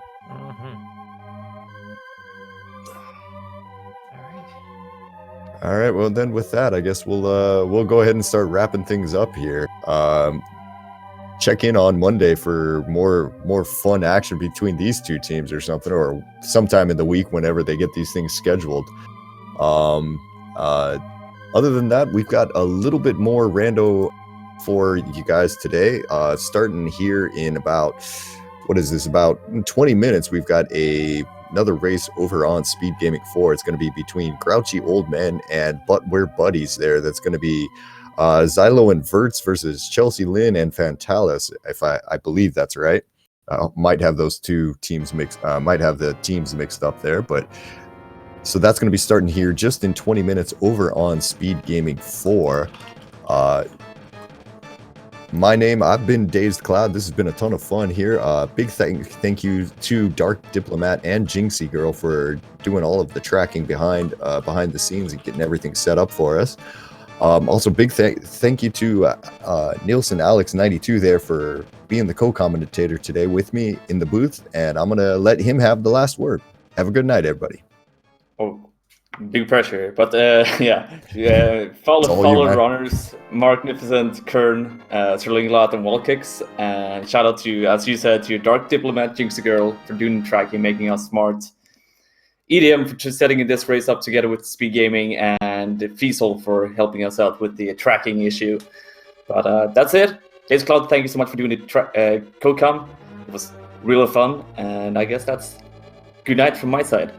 All right, well then with that, I guess we'll go ahead and start wrapping things up here. Check in on Monday for more fun action between these 2 teams or something, or sometime in the week whenever they get these things scheduled. Other than that, we've got a little bit more rando for you guys today. Starting here in about about 20 minutes, we've got another race over on SpeedGaming 4. It's going to be between Grouchy Old Men and But We're Buddies there. That's going to be Xylo and Verts versus Chelsea Lynn and Fantalis, if I believe that's right. Might have those 2 teams mixed, might have the teams mixed up there, but so that's going to be starting here just in 20 minutes over on SpeedGaming 4. My name, I've been Dazed Cloud. This has been a ton of fun here. Big thank you to Dark Diplomat and Jinxie Girl for doing all of the tracking behind the scenes and getting everything set up for us. Also, big thank you to Nielsen Alex 92 there for being the co-commentator today with me in the booth, and I'm gonna let him have the last word. Have a good night, everybody. Oh, big pressure. But follow runners, Marcnificent, Qirn, SirLinkalot, and WallKicks. And shout out to, as you said, to your Dark Diplomat, Jinxie Girl, for doing the tracking, making us smart. EDM for setting this race up together with SpeedGaming, and Fiesel for helping us out with the tracking issue. But that's it. James Cloud, thank you so much for doing the co-com. It was really fun, and I guess that's good night from my side.